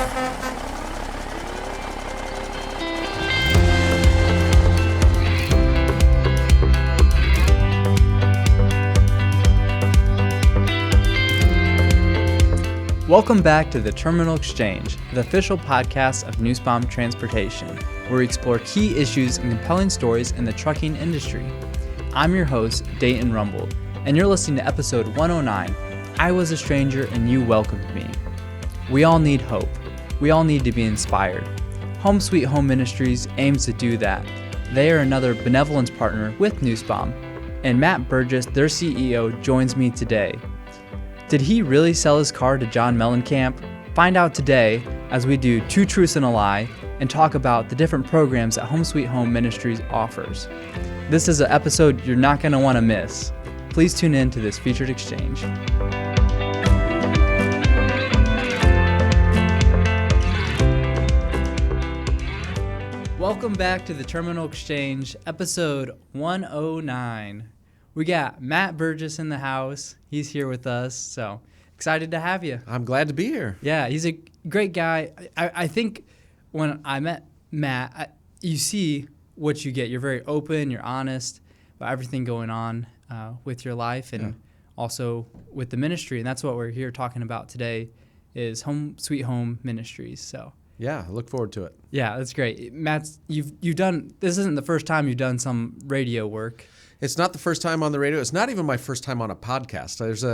Welcome back to the Terminal Exchange, the official podcast of Nussbaum Transportation, where we explore key issues and compelling stories in the trucking industry. I'm your host, Dayton Rumble, and you're listening to episode 109, I Was a Stranger and You Welcomed Me. We all need hope. We all need to be inspired. Sweet Home Ministries aims to do that. They are another benevolence partner with Nussbaum, and Matt Burgess, their CEO, joins me today. Did he really sell his car to John Mellencamp? Find out today as we do Two Truths and a Lie and talk about the different programs that Sweet Home Ministries offers. This is an episode you're not going to want to miss. Please tune in to this featured exchange. Welcome back to the Terminal Exchange, episode 109. We got Matt Burgess in the house. He's here with us, so excited to have you. I'm glad to be here. Yeah, he's a great guy. I think when I met Matt, you see what you get. You're very open, you're honest about everything going on with your life and also with the ministry, and that's what we're here talking about today is Sweet Home Ministries. So yeah, I look forward to it. Yeah, that's great. Matt, you've done, this isn't the first time you've done some radio work. It's not the first time on the radio. It's not even my first time on a podcast. There's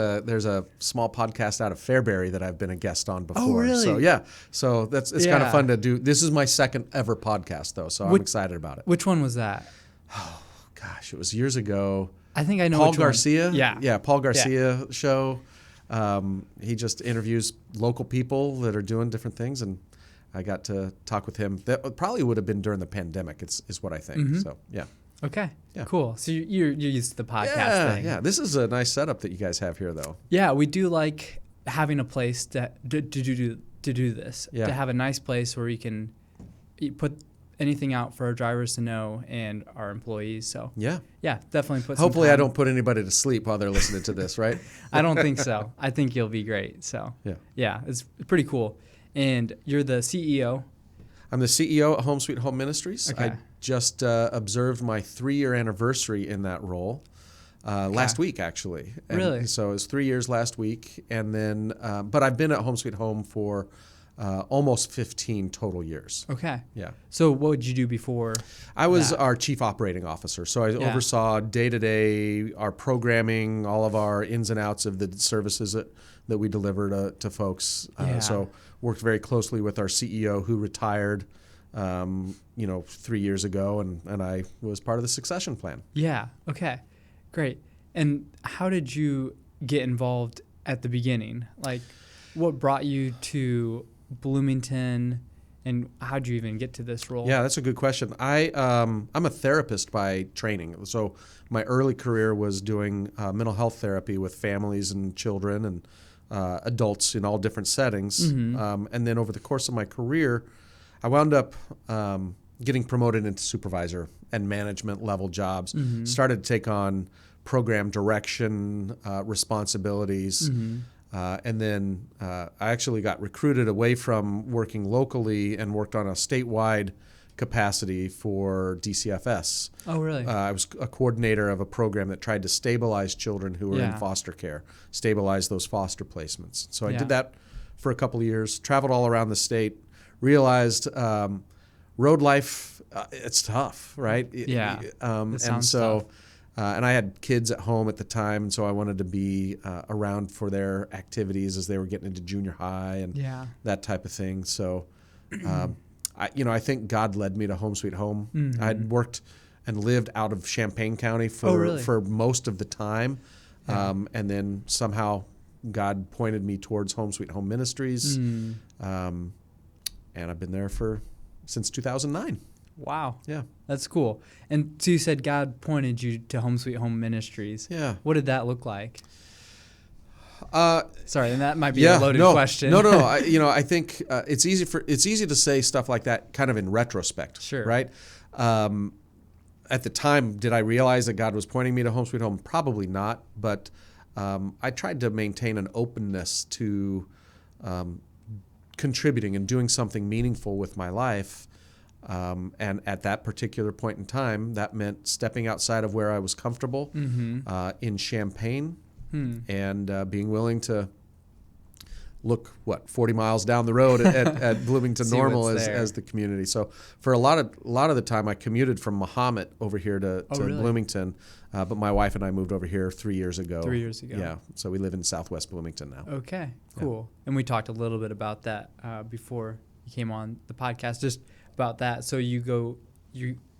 a small podcast out of Fairbury that I've been a guest on before. Oh, really? So yeah. So it's kind of fun to do. This is my second ever podcast though, so I'm excited about it. Which one was that? Oh gosh, it was years ago. I think I know Paul which one. Garcia. Yeah, Paul Garcia show. He just interviews local people that are doing different things, and I got to talk with him. That probably would have been during the pandemic. Is what I think. Mm-hmm. So yeah. Okay, yeah. Cool. So you're used to the podcast thing. Yeah, this is a nice setup that you guys have here, though. Yeah, we do like having a place to do this, to have a nice place where we can put anything out for our drivers to know and our employees. So yeah, definitely put Hopefully I don't put anybody to sleep while they're listening to this, right? I don't think so. I think you'll be great. So yeah, it's pretty cool. And you're the CEO. I'm the CEO at Sweet Home Ministries. Okay. I just observed my 3-year anniversary in that role last week, actually. And really? So it was 3 years last week. And then, but I've been at Sweet Home for almost 15 total years. Okay. Yeah. So what would you do before? I was our chief operating officer. So I oversaw day-to-day our programming, all of our ins and outs of the services that we deliver to folks. So worked very closely with our CEO who retired 3 years ago, and I was part of the succession plan. Yeah. Okay. Great. And how did you get involved at the beginning? Like, what brought you to Bloomington, and how did you even get to this role? Yeah, that's a good question. I'm a therapist by training. So my early career was doing mental health therapy with families and children and adults in all different settings. Mm-hmm. And then over the course of my career, I wound up getting promoted into supervisor and management level jobs, started to take on program direction responsibilities. Mm-hmm. And then I actually got recruited away from working locally and worked on a statewide capacity for DCFS. Oh, really? I was a coordinator of a program that tried to stabilize children who were in foster care, stabilize those foster placements. So I did that for a couple of years, traveled all around the state, realized road life, it's tough, right? Yeah, and so tough. And I had kids at home at the time, and so I wanted to be around for their activities as they were getting into junior high and that type of thing. So, I think God led me to Sweet Home. Mm-hmm. I'd worked and lived out of Champaign County for most of the time, and then somehow God pointed me towards Sweet Home Ministries, and I've been there since 2009. Wow. Yeah. That's cool. And so you said God pointed you to Sweet Home Ministries. Yeah. What did that look like? Sorry, and that might be a loaded question. No. I think it's easy to say stuff like that kind of in retrospect. Sure. Right? At the time, did I realize that God was pointing me to Sweet Home? Probably not. But I tried to maintain an openness to contributing and doing something meaningful with my life. And at that particular point in time, that meant stepping outside of where I was comfortable in Champaign and being willing to look 40 miles down the road at Bloomington Normal as the community. So for a lot of the time, I commuted from Mahomet over here to really? Bloomington. But my wife and I moved over here 3 years ago. 3 years ago. Yeah. So we live in Southwest Bloomington now. Okay, cool. Yeah. And we talked a little bit about that before you came on the podcast, just about that. So you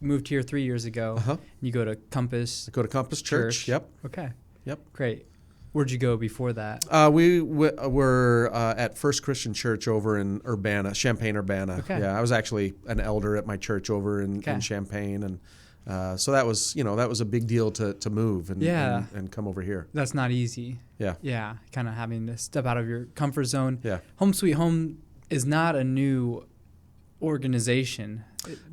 moved here 3 years ago. And you go to Compass. I go to Compass Church. Yep. Okay. Yep. Great. Where'd you go before that? We were at First Christian Church over in Urbana, Champaign, Urbana. Okay. Yeah, I was actually an elder at my church over in Champaign, and so that was a big deal to move and come over here. That's not easy. Yeah. Yeah, kind of having to step out of your comfort zone. Yeah. Home Sweet Home is not a new organization.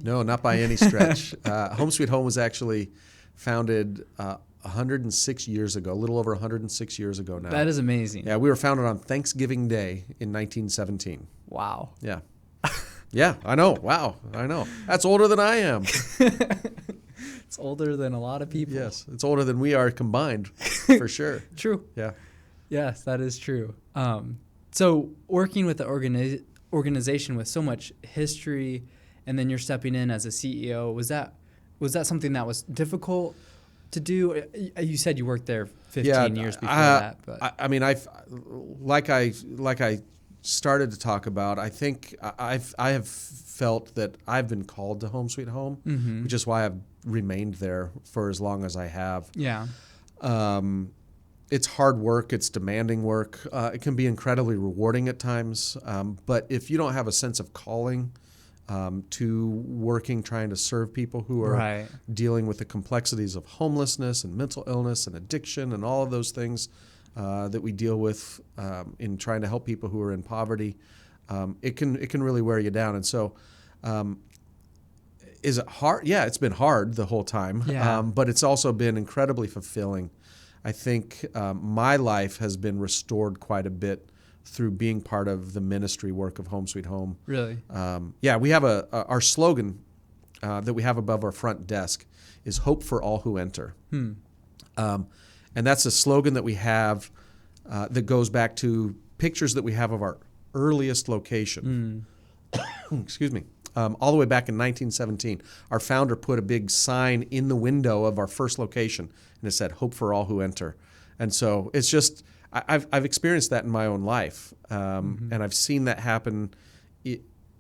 No, not by any stretch. Home Sweet Home was actually founded 106 years ago, a little over 106 years ago now. That is amazing. Yeah, we were founded on Thanksgiving Day in 1917. Wow. Yeah. Yeah, I know. Wow, I know. That's older than I am. It's older than a lot of people. Yes, it's older than we are combined, for sure. True. Yeah. Yes, that is true. So working with the organization with so much history, and then you're stepping in as a CEO, was that something that was difficult to do? You said you worked there 15 years before that. But I mean, like I started to talk about, I think I have felt that I've been called to Home Sweet Home, which is why I've remained there for as long as I have. Yeah. It's hard work. It's demanding work. It can be incredibly rewarding at times. But if you don't have a sense of calling to working, trying to serve people who are dealing with the complexities of homelessness and mental illness and addiction and all of those things that we deal with in trying to help people who are in poverty, it can really wear you down. And so, is it hard? Yeah, it's been hard the whole time. Yeah. But it's also been incredibly fulfilling. I think my life has been restored quite a bit through being part of the ministry work of Home Sweet Home. Really? Yeah, we have our slogan that we have above our front desk is "Hope for all who enter," and that's a slogan that we have that goes back to pictures that we have of our earliest location. Excuse me. All the way back in 1917, our founder put a big sign in the window of our first location, and it said "Hope for all who enter." And so it's just I've experienced that in my own life, and I've seen that happen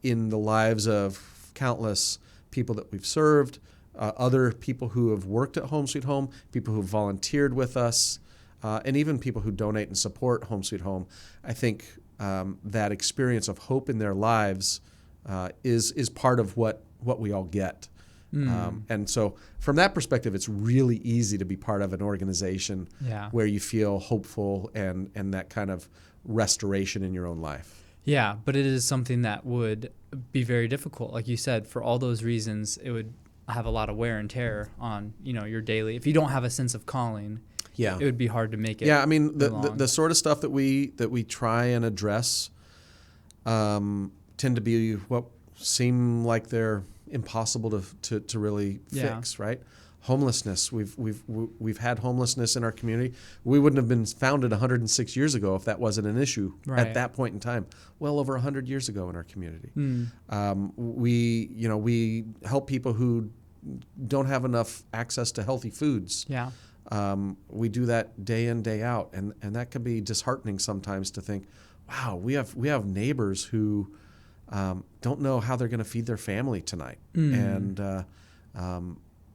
in the lives of countless people that we've served, other people who have worked at Home Sweet Home, people who have volunteered with us, and even people who donate and support Home Sweet Home. I think that experience of hope in their lives is part of what we all get. And so from that perspective, it's really easy to be part of an organization where you feel hopeful and that kind of restoration in your own life. Yeah, but it is something that would be very difficult. Like you said, for all those reasons, it would have a lot of wear and tear on, your daily. If you don't have a sense of calling, it would be hard to make it. Yeah, I mean, the sort of stuff that we try and address tend to be what seem like they're impossible to really fix, right? Homelessness. We've had homelessness in our community. We wouldn't have been founded 106 years ago if that wasn't an issue at that point in time. Well over 100 years ago in our community. We help people who don't have enough access to healthy foods. Yeah. We do that day in, day out, and that can be disheartening sometimes to think, wow, we have neighbors who don't know how they're going to feed their family tonight. And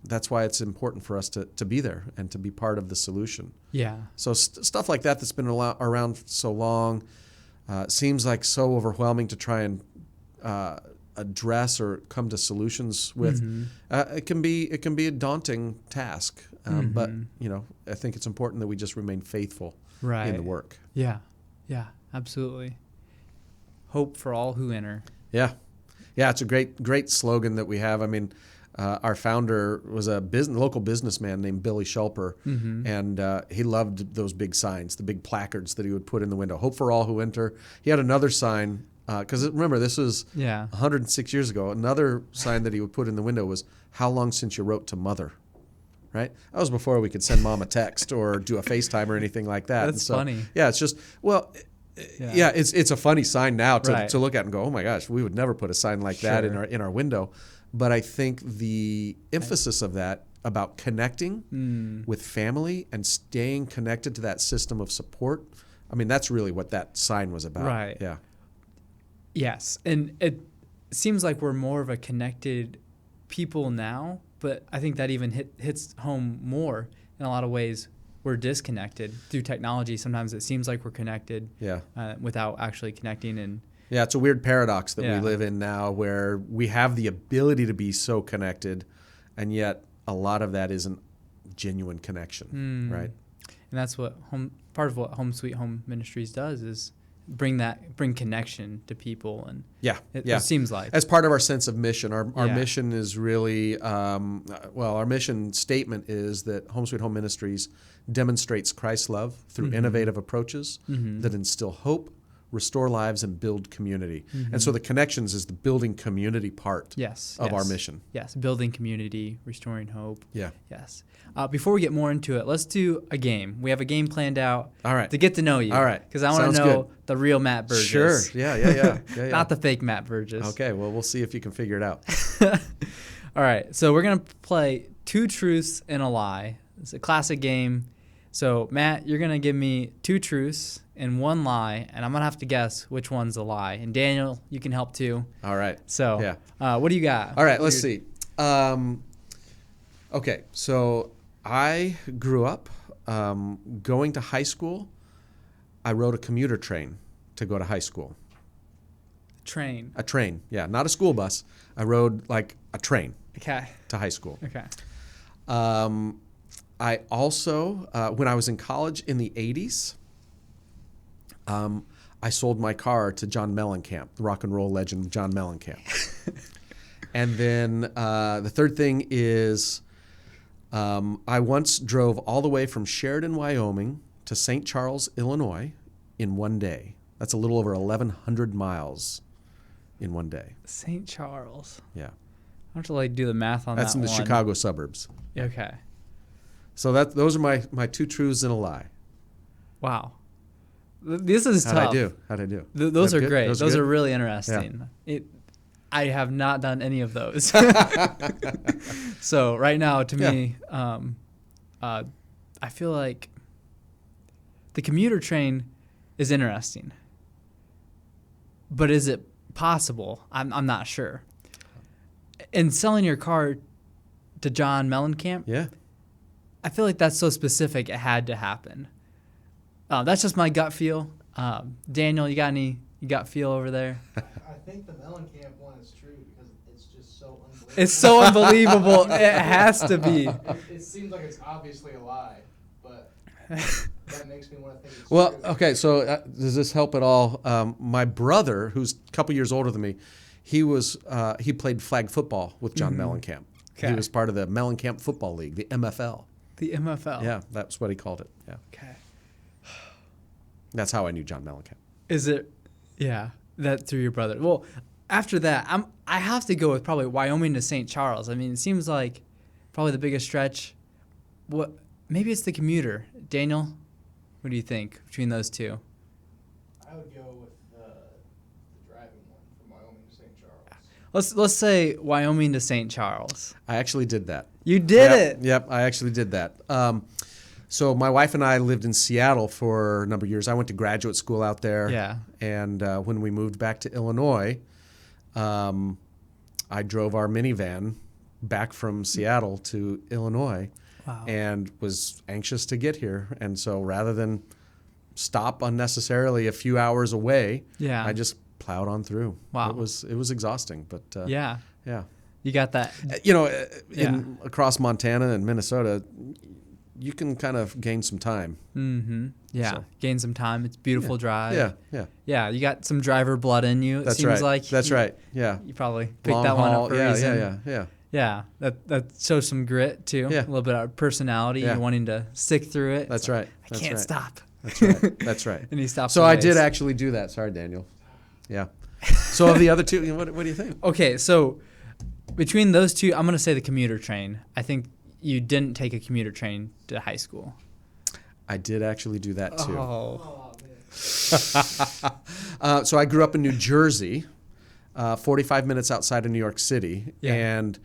that's why it's important for us to be there and to be part of the solution. Yeah. So stuff like that's been around so long seems like so overwhelming to try and address or come to solutions with. It can be a daunting task, but I think it's important that we just remain faithful in the work. Yeah. Yeah. Absolutely. Hope for all who enter. Yeah. It's a great slogan that we have. I mean, our founder was a local businessman named Billy Schulper, and he loved those big signs, the big placards that he would put in the window. Hope for all who enter. He had another sign Because remember, this was 106 years ago. Another sign that he would put in the window was, "How long since you wrote to mother?" Right? That was before we could send mom a text or do a FaceTime or anything like that. That's funny. Yeah, it's just, it's a funny sign now to look at and go, oh my gosh, we would never put a sign like that in our window. But I think the emphasis of that about connecting with family and staying connected to that system of support, I mean, that's really what that sign was about. Right. Yeah. Yes. And it seems like we're more of a connected people now, but I think that even hits home more in a lot of ways. We're disconnected through technology. Sometimes it seems like we're connected without actually connecting. And yeah, it's a weird paradox that we live in now where we have the ability to be so connected, and yet a lot of that isn't genuine connection, right? And that's what part of what Sweet Home Ministries does is bring connection to people. And it seems like as part of our sense of mission, our mission is really our mission statement is that Home Sweet Home Ministries demonstrates Christ's love through innovative approaches that instill hope, restore lives, and build community. And so the connections is the building community part of our mission. Yes, building community, restoring hope. Yeah. Yes. Before we get more into it, let's do a game. We have a game planned out. All right. To get to know you. All right. Because I want to know the real Matt Burgess. Sure. Yeah. Not the fake Matt Burgess. Okay. Well, we'll see if you can figure it out. All right. So we're going to play 2 truths and a lie. It's a classic game. So, Matt, you're going to give me 2 truths and 1 lie, and I'm going to have to guess which one's a lie. And Daniel, you can help too. All right. So, what do you got? All right, let's see. Okay, so I grew up going to high school. I rode a commuter train to go to high school. Train. A train, yeah, not a school bus. I rode like a train to high school. Okay. I also, when I was in college in the 80s, I sold my car to John Mellencamp, the rock and roll legend John Mellencamp. And then the third thing is I once drove all the way from Sheridan, Wyoming to St. Charles, Illinois in one day. That's a little over 1,100 miles in one day. St. Charles. Yeah. I have to do the math on that. That's in the Chicago suburbs. Okay. So those are my 2 truths and a lie. Wow. This is tough. How'd I do? Those are great. Those are really interesting. Yeah. I have not done any of those. So right now, to me, I feel like the commuter train is interesting. But is it possible? I'm not sure. And selling your car to John Mellencamp? Yeah. I feel like that's so specific it had to happen. That's just my gut feel. Daniel, you got any gut feel over there? I think the Mellencamp one is true because it's just so unbelievable. It's so unbelievable. It has to be. It seems like it's obviously a lie, but that makes me want to think it's Well, true. okay, so does this help at all? My brother, who's a couple years older than me, he played flag football with John Mellencamp. Okay. He was part of the Mellencamp Football League, the MFL. The MFL. Yeah, that's what he called it. Yeah. Okay. That's how I knew John Mellencamp. Is it? Yeah, that through your brother. Well, after that, I have to go with probably Wyoming to St. Charles. I mean, it seems like probably the biggest stretch. What? Maybe it's the commuter. Daniel, what do you think between those 2? I would go with the driving one from Wyoming to St. Charles. Let's say Wyoming to St. Charles. I actually did that. You did it. Yep, I actually did that. So my wife and I lived in Seattle for a number of years. I went to graduate school out there. Yeah. And when we moved back to Illinois, I drove our minivan back from Seattle to Illinois. Wow. And was anxious to get here. And so rather than stop unnecessarily a few hours away, I just plowed on through. Wow. It was exhausting, but yeah. Yeah. You got that. Across Montana and Minnesota, you can kind of gain some time. Mm-hmm. Yeah. So. Gain some time. It's a beautiful drive. Yeah. Yeah. You got some driver blood in you. That's seems right. like That's right. Yeah. You probably picked Long that one haul. up for a reason. Yeah. Yeah. That shows some grit too. Yeah. A little bit of personality. Yeah. You're wanting to stick through it. That's right. I can't stop. That's right. That's right. And he stopped. So I did actually do that. Sorry, Daniel. Yeah. So of the other two, what do you think? Okay, so between those two, I'm going to say the commuter train. I think you didn't take a commuter train to high school. I did actually do that too. Oh. So I grew up in New Jersey, 45 minutes outside of New York City. Yeah. And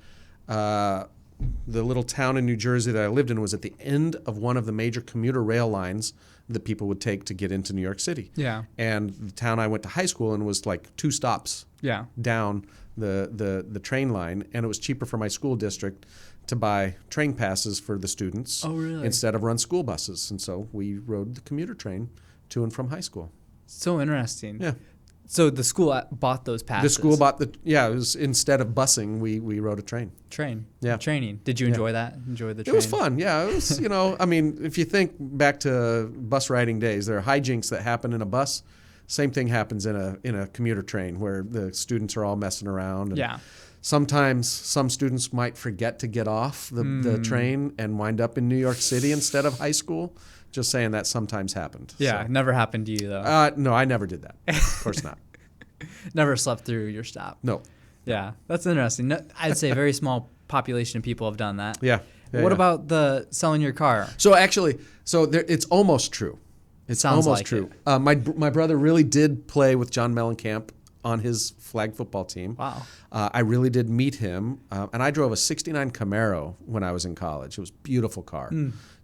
the little town in New Jersey that I lived in was at the end of one of the major commuter rail lines that people would take to get into New York City. Yeah. And the town I went to high school in was like 2 stops Yeah. down the train line. And it was cheaper for my school district to buy train passes for the students Oh, really? instead of run school buses. And so we rode the commuter train to and from high school. So interesting. Yeah. So the school bought those passes. The school bought it was instead of busing, we rode a train. Train. Yeah. Training. Did you enjoy that? Enjoy the train? It was fun. Yeah. It was, I mean, if you think back to bus riding days, there are hijinks that happen in a bus. Same thing happens in a commuter train where the students are all messing around. And Yeah. sometimes some students might forget to get off the train and wind up in New York City instead of high school. Just saying that sometimes happened. Yeah. So. Never happened to you, though. No, I never did that. Of course not. Never slept through your stop. No. Yeah. That's interesting. I'd say a very small population of people have done that. Yeah. What about the selling your car? So actually, it's almost true. It's Sounds almost like true. My brother really did play with John Mellencamp on his flag football team. Wow. I really did meet him, and I drove a '69 Camaro when I was in college. It was a beautiful car,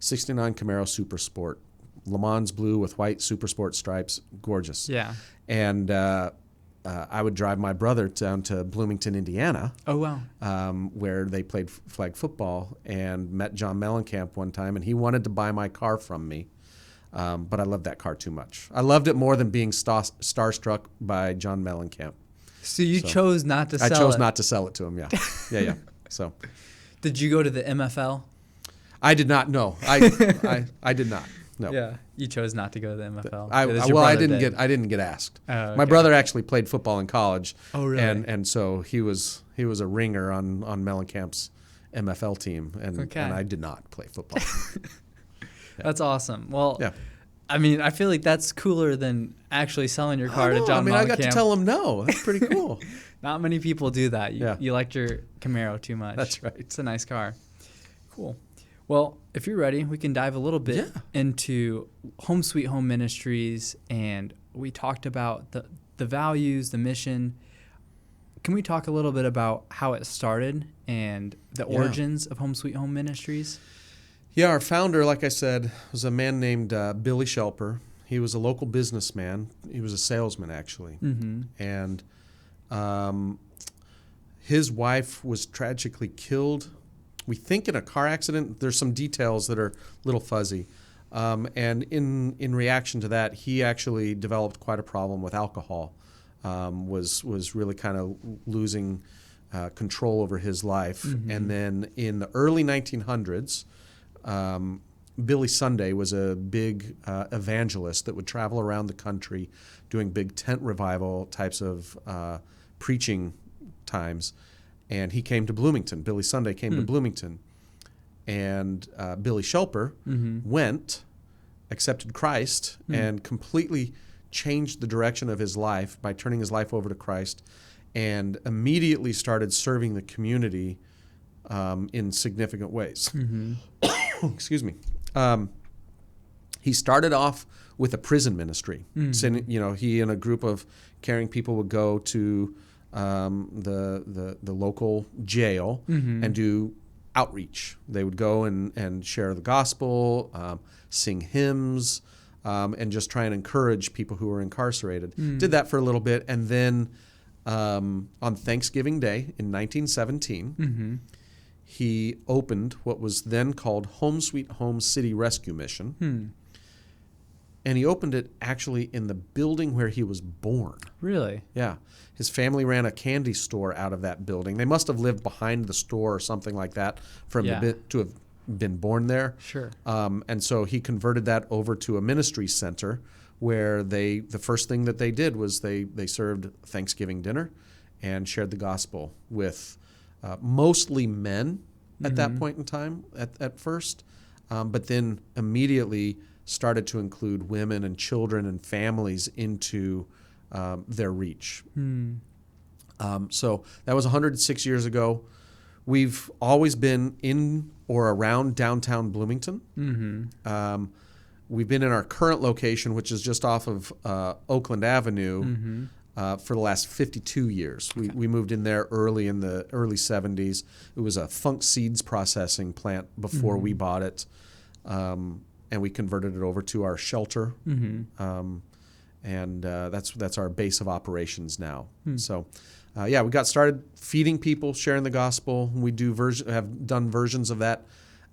'69 Camaro Super Sport, Le Mans blue with white Super Sport stripes, gorgeous. Yeah. And I would drive my brother down to Bloomington, Indiana. Oh, wow. Where they played flag football, and met John Mellencamp one time, and he wanted to buy my car from me. But I loved that car too much. I loved it more than being starstruck by John Mellencamp. So you chose not to sell it? I chose not to sell it to him, yeah. Yeah. So, Did you go to the MFL? I did not, no. I did not, no. Yeah. You chose not to go to the MFL. I didn't get asked. Oh, okay. My brother actually played football in college. Oh, really? And so he was a ringer on Mellencamp's MFL team, and I did not play football. Yeah. That's awesome. Well, yeah. I mean, I feel like that's cooler than actually selling your car to John Mellencamp. I got to tell him no. That's pretty cool. Not many people do that. You liked your Camaro too much. That's right. It's a nice car. Cool. Well, if you're ready, we can dive a little bit into Sweet Home Ministries, and we talked about the values, the mission. Can we talk a little bit about how it started and the origins of Sweet Home Ministries? Yeah, our founder, like I said, was a man named Billy Shelper. He was a local businessman. He was a salesman, actually. Mm-hmm. And his wife was tragically killed, we think in a car accident. There's some details that are a little fuzzy. And in reaction to that, he actually developed quite a problem with alcohol, was really kind of losing control over his life. Mm-hmm. And then in the early 1900s, Billy Sunday was a big evangelist that would travel around the country doing big tent revival types of preaching times. And he came to Bloomington. Billy Sunday came to Bloomington. And Billy Shelper went, accepted Christ, and completely changed the direction of his life by turning his life over to Christ, and immediately started serving the community in significant ways. Mm-hmm. Excuse me. He started off with a prison ministry. Mm-hmm. So, he and a group of caring people would go to the local jail and do outreach. They would go and share the gospel, sing hymns, and just try and encourage people who were incarcerated. Did that for a little bit, and then on Thanksgiving Day in 1917, he opened what was then called Sweet Home City Rescue Mission. And he opened it actually in the building where he was born. Really? Yeah. His family ran a candy store out of that building. They must have lived behind the store or something like that for him to have been born there. Sure. And so he converted that over to a ministry center where the first thing that they did was they served Thanksgiving dinner and shared the gospel with mostly men at that point in time at first, but then immediately started to include women and children and families into their reach. So that was 106 years ago. We've always been in or around downtown Bloomington. Mm-hmm. We've been in our current location, which is just off of Oakland Avenue, Mm-hmm. For the last 52 years. We moved in there early in the early 70s. It was a funk seeds processing plant before we bought it, and we converted it over to our shelter. Mm-hmm. And that's our base of operations now. So, we got started feeding people, sharing the gospel. We have done versions of that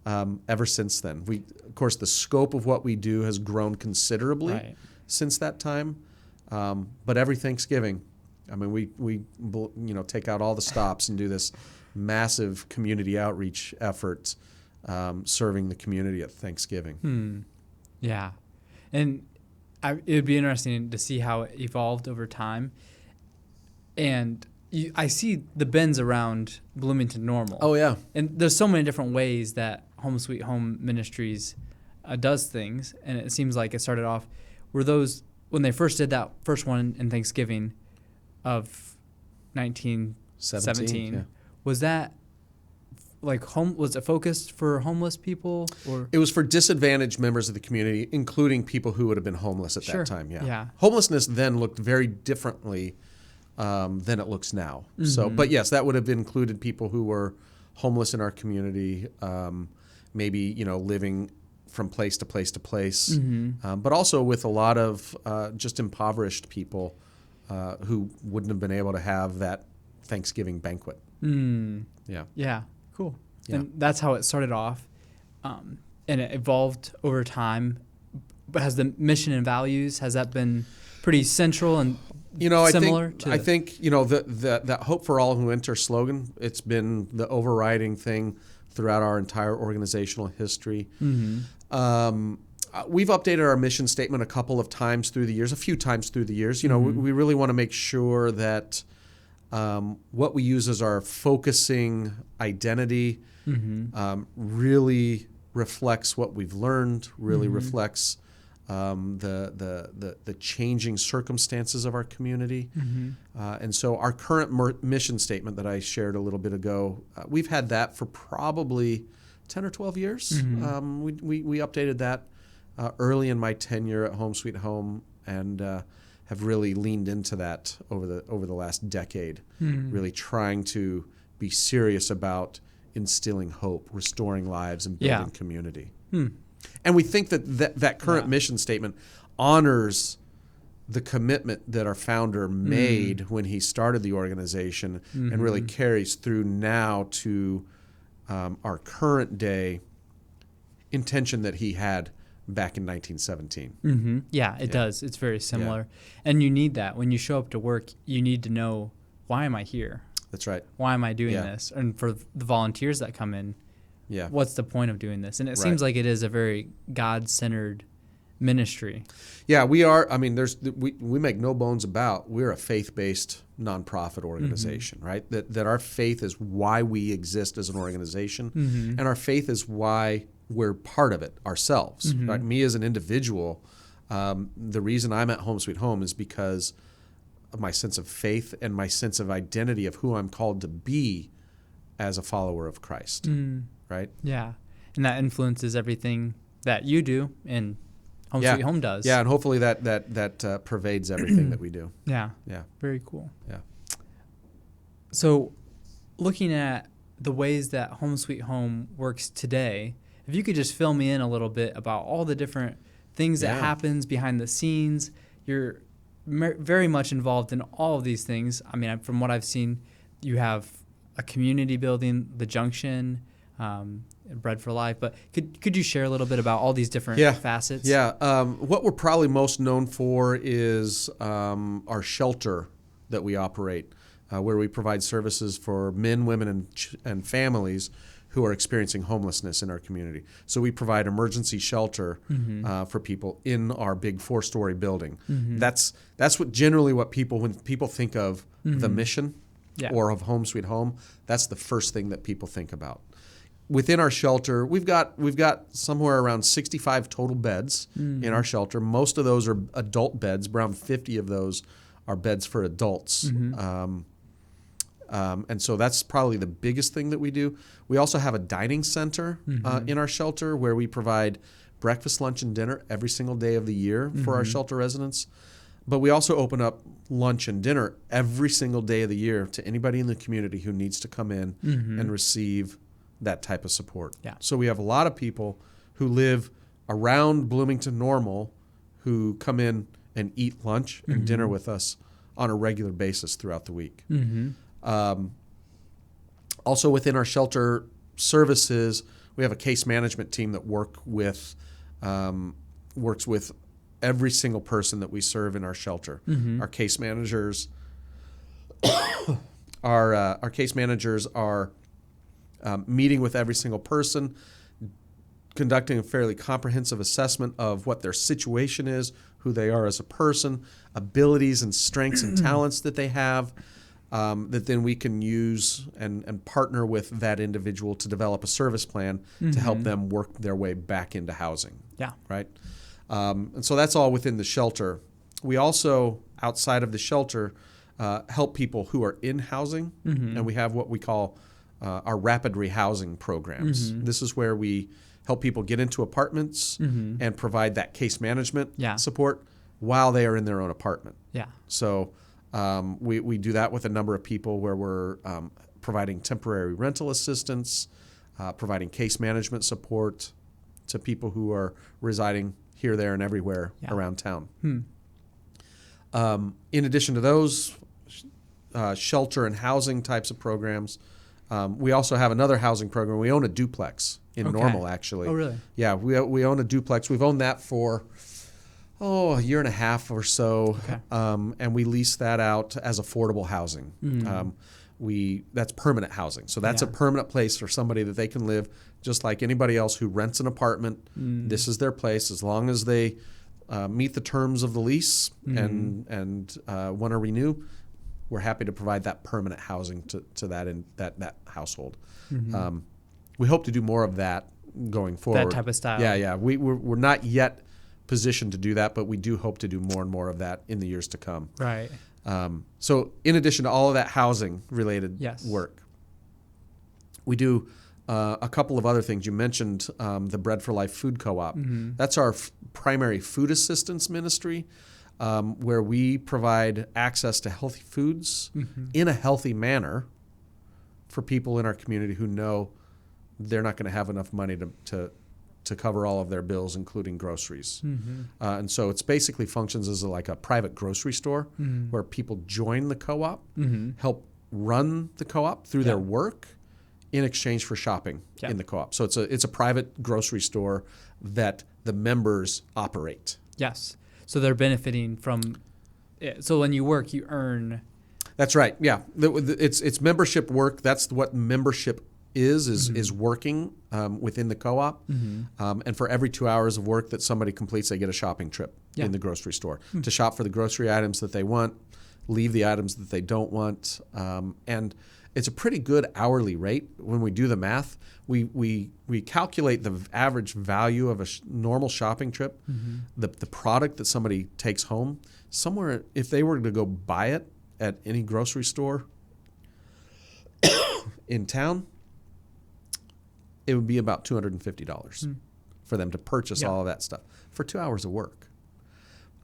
ever since then. Of course, the scope of what we do has grown considerably since that time. But every Thanksgiving, I mean, we take out all the stops and do this massive community outreach effort, serving the community at Thanksgiving. Yeah, and it would be interesting to see how it evolved over time. And I see the bends around Bloomington Normal. Oh, yeah. And there's so many different ways that Sweet Home Ministries does things. And it seems like it started off, were those, when they first did that first one in Thanksgiving of 1917, was that was it focused for homeless people? Or it was for disadvantaged members of the community, including people who would have been homeless at that time. Yeah. Homelessness then looked very differently than it looks now. Mm-hmm. So, but yes, that would have included people who were homeless in our community, maybe living from place to place to place, but also with a lot of just impoverished people who wouldn't have been able to have that Thanksgiving banquet. Yeah, cool. Yeah. And that's how it started off, and it evolved over time. But has the mission and values, has that been pretty central and similar? I think that hope for all who enter slogan, it's been the overriding thing throughout our entire organizational history. Mm-hmm. We've updated our mission statement a few times through the years. We really want to make sure that what we use as our focusing identity really reflects what we've learned, really reflects the changing circumstances of our community. And so our current mission statement that I shared a little bit ago, we've had that for probably 10 or 12 years. We updated that early in my tenure at Home Sweet Home, and have really leaned into that over the last decade, really trying to be serious about instilling hope, restoring lives, and building community. And we think that current mission statement honors the commitment that our founder made when he started the organization, and really carries through now to our current day intention that he had back in 1917. Yeah, it does. It's very similar. And you need that. When you show up to work, you need to know, why am I here? That's right. Why am I doing this? And for the volunteers that come in, what's the point of doing this? And it seems like it is a very God-centered ministry. Yeah, we are. I mean, we make no bones about, we're a faith-based nonprofit organization, right? That our faith is why we exist as an organization, and our faith is why we're part of it ourselves. Right? Me as an individual, the reason I'm at Home Sweet Home is because of my sense of faith and my sense of identity of who I'm called to be as a follower of Christ. Right? Yeah. And that influences everything that you do and Home Sweet Home does. Yeah, and hopefully that pervades everything that we do. Yeah. Yeah. Very cool. Yeah. So looking at the ways that Home Sweet Home works today, if you could just fill me in a little bit about all the different things that happens behind the scenes. You're very much involved in all of these things. I mean, from what I've seen, you have a community building, the Junction, Bread for Life. But could you share a little bit about all these different facets? Yeah. What we're probably most known for is our shelter that we operate, where we provide services for men, women, and families who are experiencing homelessness in our community. So we provide emergency shelter for people in our big 4-story building. That's what people, when people think of the mission or of Home Sweet Home, that's the first thing that people think about. Within our shelter, we've got somewhere around 65 total beds in our shelter. Most of those are adult beds. Around 50 of those are beds for adults. And so that's probably the biggest thing that we do. We also have a dining center in our shelter where we provide breakfast, lunch, and dinner every single day of the year for our shelter residents. But we also open up lunch and dinner every single day of the year to anybody in the community who needs to come in and receive that type of support. Yeah. So we have a lot of people who live around Bloomington Normal who come in and eat lunch and dinner with us on a regular basis throughout the week. Also within our shelter services, we have a case management team that works with every single person that we serve in our shelter. Our case managers are meeting with every single person, conducting a fairly comprehensive assessment of what their situation is, who they are as a person, abilities and strengths and talents that they have, that then we can use and partner with that individual to develop a service plan to help them work their way back into housing. Yeah. Right? And so that's all within the shelter. We also, outside of the shelter, help people who are in housing, and we have what we call our rapid rehousing programs. This is where we help people get into apartments and provide that case management support while they are in their own apartment. Yeah. So we do that with a number of people where we're providing temporary rental assistance, providing case management support to people who are residing here, there, and everywhere around town. In addition to those shelter and housing types of programs, we also have another housing program. We own a duplex in Normal, actually. Oh, really? Yeah, we own a duplex. We've owned that for a year and a half or so, and we lease that out as affordable housing. That's permanent housing. So that's a permanent place for somebody that they can live just like anybody else who rents an apartment. This is their place as long as they meet the terms of the lease and want to renew. We're happy to provide that permanent housing to that household. We hope to do more of that going forward. That type of style. Yeah. We're not yet positioned to do that, but we do hope to do more and more of that in the years to come. Right. So in addition to all of that housing-related work, we do a couple of other things. You mentioned the Bread for Life Food Co-op. That's our primary food assistance ministry, where we provide access to healthy foods in a healthy manner for people in our community who know they're not going to have enough money to cover all of their bills, including groceries. And so it's basically functions as like a private grocery store where people join the co-op, help run the co-op through their work in exchange for shopping in the co-op. So it's a private grocery store that the members operate. Yes. So they're benefiting from it. So when you work, you earn. That's right. Yeah. It's membership work. That's what membership is working within the co-op. And for every 2 hours of work that somebody completes, they get a shopping trip in the grocery store to shop for the grocery items that they want, leave the items that they don't want. And it's a pretty good hourly rate. When we do the math, we calculate the average value of a normal shopping trip, the product that somebody takes home, somewhere, if they were to go buy it at any grocery store in town, it would be about $250 for them to purchase all of that stuff for 2 hours of work.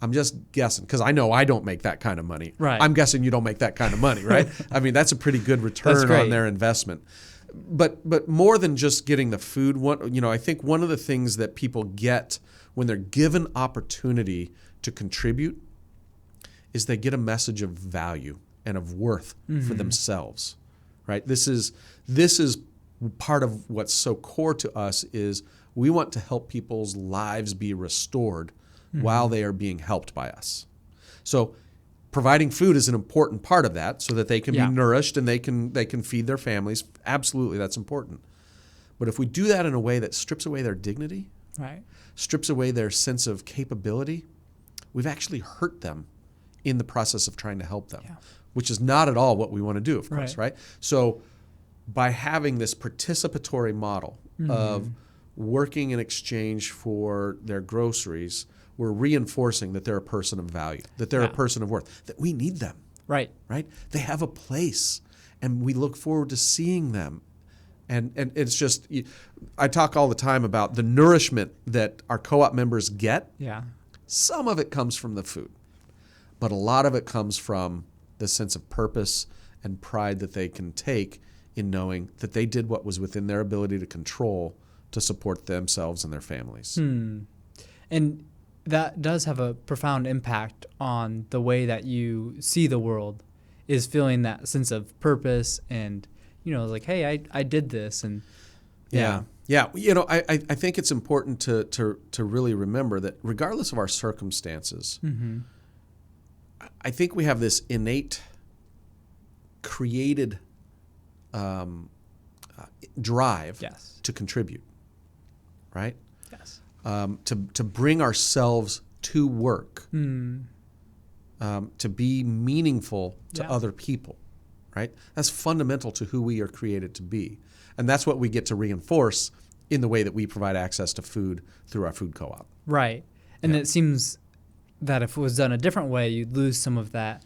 I'm just guessing because I know I don't make that kind of money. Right. I'm guessing you don't make that kind of money, right? I mean, that's a pretty good return on their investment. But more than just getting the food, I think one of the things that people get when they're given opportunity to contribute is they get a message of value and of worth for themselves, right? This is part of what's so core to us is we want to help people's lives be restored while they are being helped by us. So providing food is an important part of that so that they can be nourished and they can feed their families. Absolutely, that's important. But if we do that in a way that strips away their dignity, strips away their sense of capability, we've actually hurt them in the process of trying to help them, which is not at all what we want to do, of course, right? So by having this participatory model of working in exchange for their groceries, we're reinforcing that they're a person of value, that they're a person of worth, that we need them. Right? They have a place. and we look forward to seeing them. And it's just, I talk all the time about the nourishment that our co-op members get. Yeah. Some of it comes from the food, but a lot of it comes from the sense of purpose and pride that they can take in knowing that they did what was within their ability to control to support themselves and their families. And that does have a profound impact on the way that you see the world, is feeling that sense of purpose and, like, hey, I did this. And Yeah. I think it's important to really remember that regardless of our circumstances, I think we have this innate created drive to contribute, right? Yes. To bring ourselves to work, to be meaningful to other people, right? That's fundamental to who we are created to be. And that's what we get to reinforce in the way that we provide access to food through our food co-op. Right. And it seems that if it was done a different way, you'd lose some of that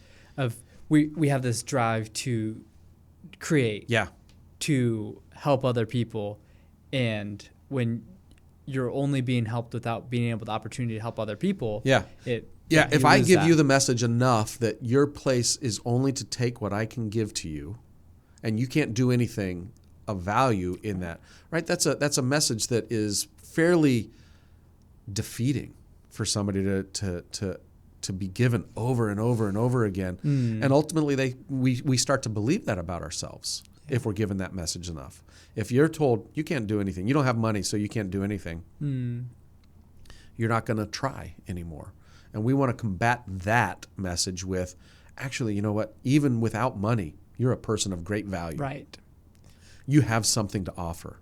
we have this drive to create, to help other people. And when you're only being helped without being able the opportunity to help other people, if I give you the message enough that your place is only to take what I can give to you, and you can't do anything of value in that, right? That's a message that is fairly defeating for somebody to be given over and over and over again. And ultimately we start to believe that about ourselves if we're given that message enough. If you're told you can't do anything, you don't have money, so you can't do anything, you're not going to try anymore. And we want to combat that message with, actually, you know what? Even without money, you're a person of great value. Right. You have something to offer.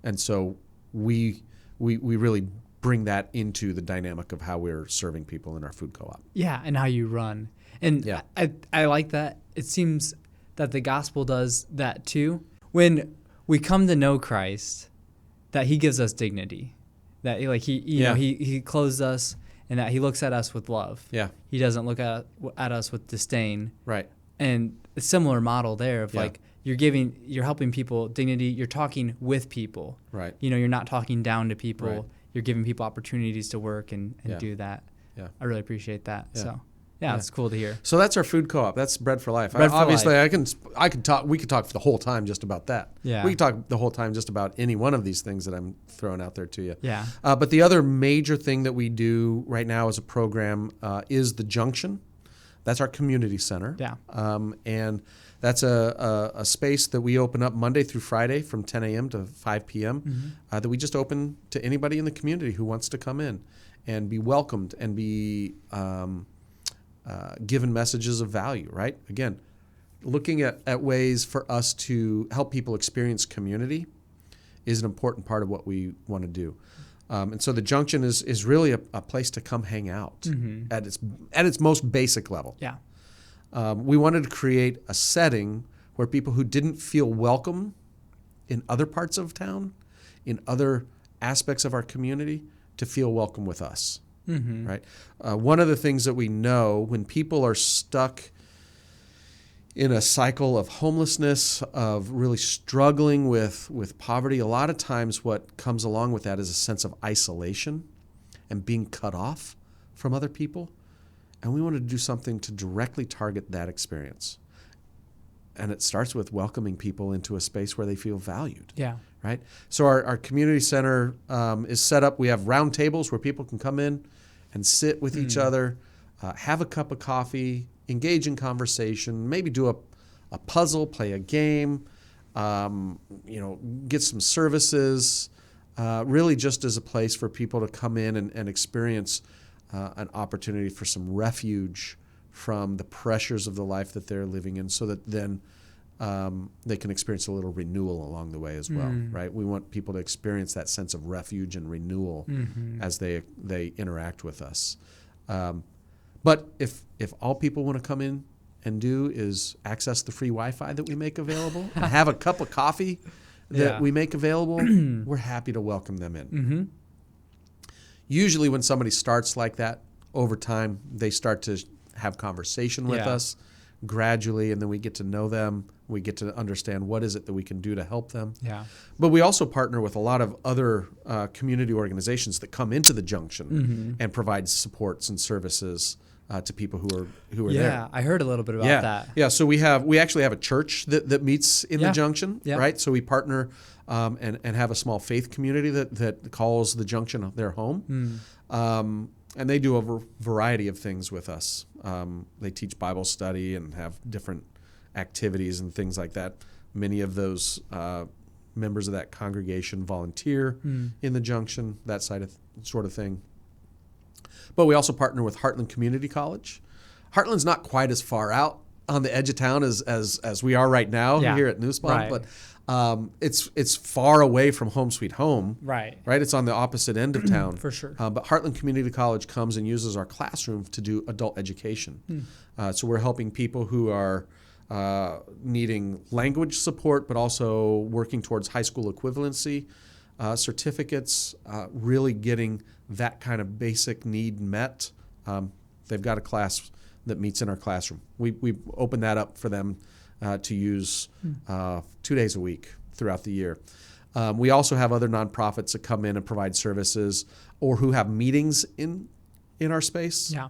And so we really bring that into the dynamic of how we're serving people in our food co-op. Yeah, and how you run. And I like that. It seems that the gospel does that too. When we come to know Christ, that he gives us dignity. That he clothes us, and that he looks at us with love. Yeah. He doesn't look at us with disdain. Right. And a similar model there of like you're helping people dignity, you're talking with people. Right. You're not talking down to people. Right. You're giving people opportunities to work and do that. Yeah. I really appreciate that. Yeah. So it's cool to hear. So that's our food co-op. That's Bread for Life. Bread for Life. I could talk. We could talk for the whole time just about that. Yeah. We could talk the whole time just about any one of these things that I'm throwing out there to you. Yeah. But the other major thing that we do right now as a program is the Junction. That's our community center. Yeah. And that's a space that we open up Monday through Friday from 10 a.m. to 5 p.m. That we just open to anybody in the community who wants to come in and be welcomed and be given messages of value, right? Again, looking at ways for us to help people experience community is an important part of what we want to do. And so the Junction is really a place to come hang out at its most basic level. Yeah. We wanted to create a setting where people who didn't feel welcome in other parts of town, in other aspects of our community, to feel welcome with us. Right. One of the things that we know when people are stuck in a cycle of homelessness, of really struggling with poverty, a lot of times what comes along with that is a sense of isolation and being cut off from other people. And we wanted to do something to directly target that experience. And it starts with welcoming people into a space where they feel valued. Yeah. Right? So our community center is set up. We have round tables where people can come in and sit with each other, have a cup of coffee, engage in conversation, maybe do a puzzle, play a game, get some services, really just as a place for people to come in and experience an opportunity for some refuge from the pressures of the life that they're living in, so that then they can experience a little renewal along the way as well, right? We want people to experience that sense of refuge and renewal as they interact with us. But if all people want to come in and do is access the free Wi-Fi that we make available and have a cup of coffee that we make available, we're happy to welcome them in. Usually when somebody starts like that, over time, they start to have conversation with us. gradually, and then we get to know them. We get to understand what is it that we can do to help them. Yeah. But we also partner with a lot of other community organizations that come into the junction and provide supports and services to people who are there. Yeah, I heard a little bit about that. Yeah, so we actually have a church that meets in the junction, right? So we partner and have a small faith community that calls the junction their home. And they do a variety of things with us. They teach Bible study and have different activities and things like that. Many of those members of that congregation volunteer in the junction, that sort of thing. But we also partner with Heartland Community College. Heartland's not quite as far out on the edge of town as we are right now here at Nussbaum, but it's far away from Home Sweet Home. Right. It's on the opposite end of town. For sure. But Heartland Community College comes and uses our classroom to do adult education. So we're helping people who are needing language support, but also working towards high school equivalency certificates, really getting that kind of basic need met. They've got a class that meets in our classroom. We open that up for them to use 2 days a week throughout the year. We also have other nonprofits that come in and provide services or who have meetings in our space. Yeah.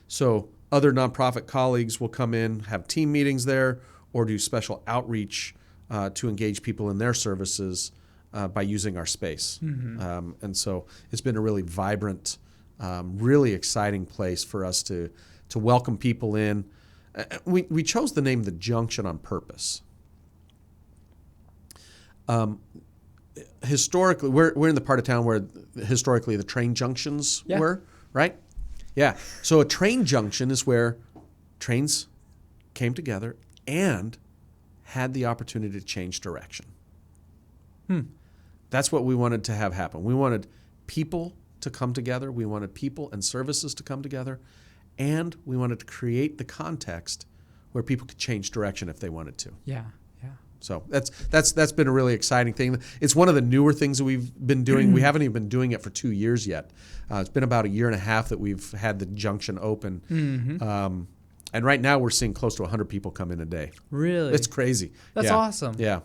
So other nonprofit colleagues will come in, have team meetings there, or do special outreach to engage people in their services by using our space. And so it's been a really vibrant, really exciting place for us to welcome people in. We chose the name The Junction on purpose. Historically, we're in the part of town where historically the train junctions were, right? Yeah. So a train junction is where trains came together and had the opportunity to change direction. That's what we wanted to have happen. We wanted people to come together. We wanted people and services to come together. And we wanted to create the context where people could change direction if they wanted to. Yeah. So that's been a really exciting thing. It's one of the newer things that we've been doing. We haven't even been doing it for 2 years yet. It's been about 1.5 years that we've had the junction open. And right now we're seeing close to 100 people come in a day. Really? It's crazy. That's awesome. Yeah.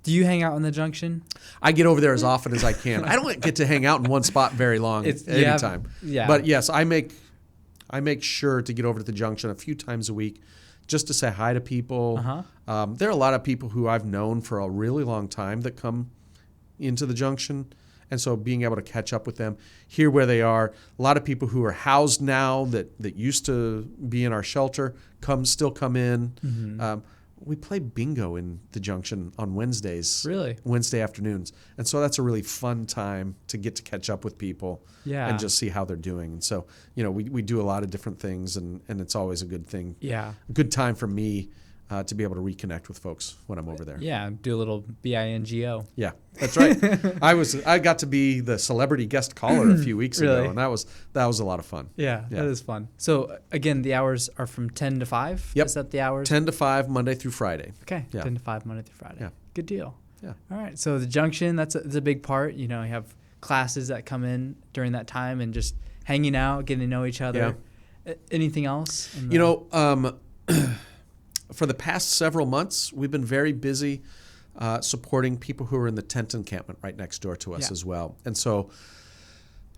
Do you hang out in the junction? I get over there as often as I can. I don't get to hang out in one spot very long anytime. Yeah. But yes, I make sure to get over to the junction a few times a week just to say hi to people. There are a lot of people who I've known for a really long time that come into the junction. And so being able to catch up with them, hear where they are. A lot of people who are housed now that used to be in our shelter still come in. We play bingo in the junction on Wednesdays. Really? Wednesday afternoons. And so that's a really fun time to get to catch up with people and just see how they're doing. And so, we do a lot of different things, and it's always a good thing. Yeah. A good time for me to be able to reconnect with folks when I'm over there. Yeah, do a little BINGO. Yeah, that's right. I got to be the celebrity guest caller a few weeks ago, and that was a lot of fun. Yeah, that is fun. So again, the hours are from 10 to 5? Yep. Is that the hours? 10 to 5, Monday through Friday. Okay, Yeah. 10 to 5, Monday through Friday. Yeah. Good deal. Yeah. All right, so the junction, that's a big part. You have classes that come in during that time and just hanging out, getting to know each other. Anything else? For the past several months, we've been very busy supporting people who are in the tent encampment right next door to us as well. And so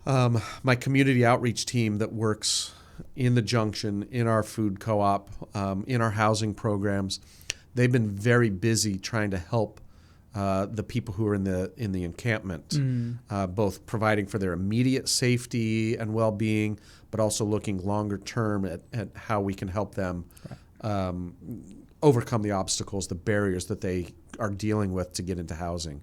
my community outreach team that works in the junction, in our food co-op, in our housing programs, they've been very busy trying to help the people who are in the encampment, both providing for their immediate safety and well-being, but also looking longer term at how we can help them overcome the obstacles, the barriers that they are dealing with to get into housing.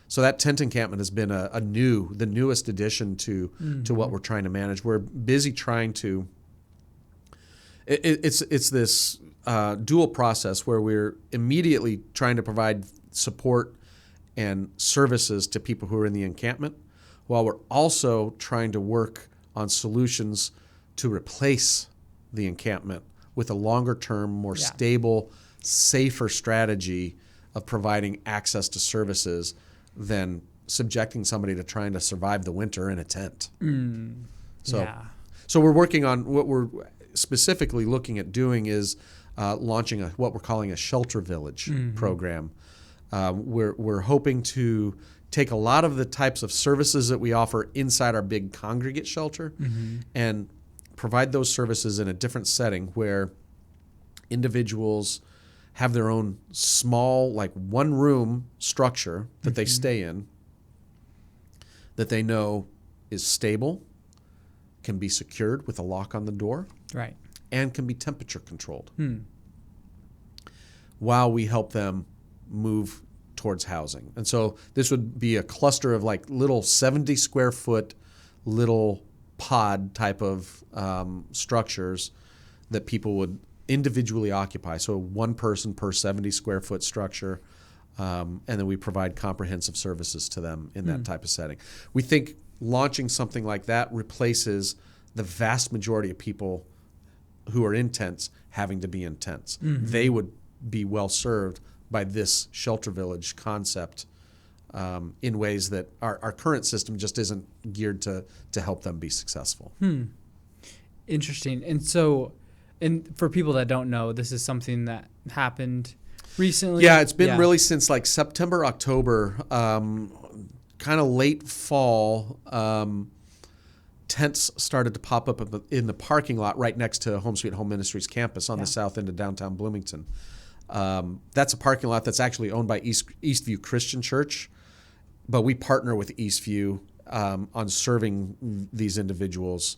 So that tent encampment has been the newest addition to what we're trying to manage. We're busy trying to. It's this dual process where we're immediately trying to provide support and services to people who are in the encampment, while we're also trying to work on solutions to replace the encampment with a longer-term, more stable, safer strategy of providing access to services than subjecting somebody to trying to survive the winter in a tent. So we're working on specifically looking at doing is launching what we're calling a shelter village program. We're hoping to take a lot of the types of services that we offer inside our big congregate shelter and provide those services in a different setting where individuals have their own small, like one-room structure that they stay in, that they know is stable, can be secured with a lock on the door, Right. and can be temperature controlled while we help them move towards housing. And so this would be a cluster of like little 70 square foot little pod type of structures that people would individually occupy. So one person per 70 square foot structure. And then we provide comprehensive services to them in that type of setting. We think launching something like that replaces the vast majority of people who are in tents having to be in tents. They would be well served by this shelter village concept in ways that our current system just isn't geared to help them be successful. Interesting. And so, and for people that don't know, this is something that happened recently? Yeah, it's been really since like September, October, kind of late fall. Tents started to pop up in the parking lot right next to Home Sweet Home Ministries campus on the south end of downtown Bloomington. That's a parking lot that's actually owned by Eastview Christian Church, but we partner with Eastview on serving these individuals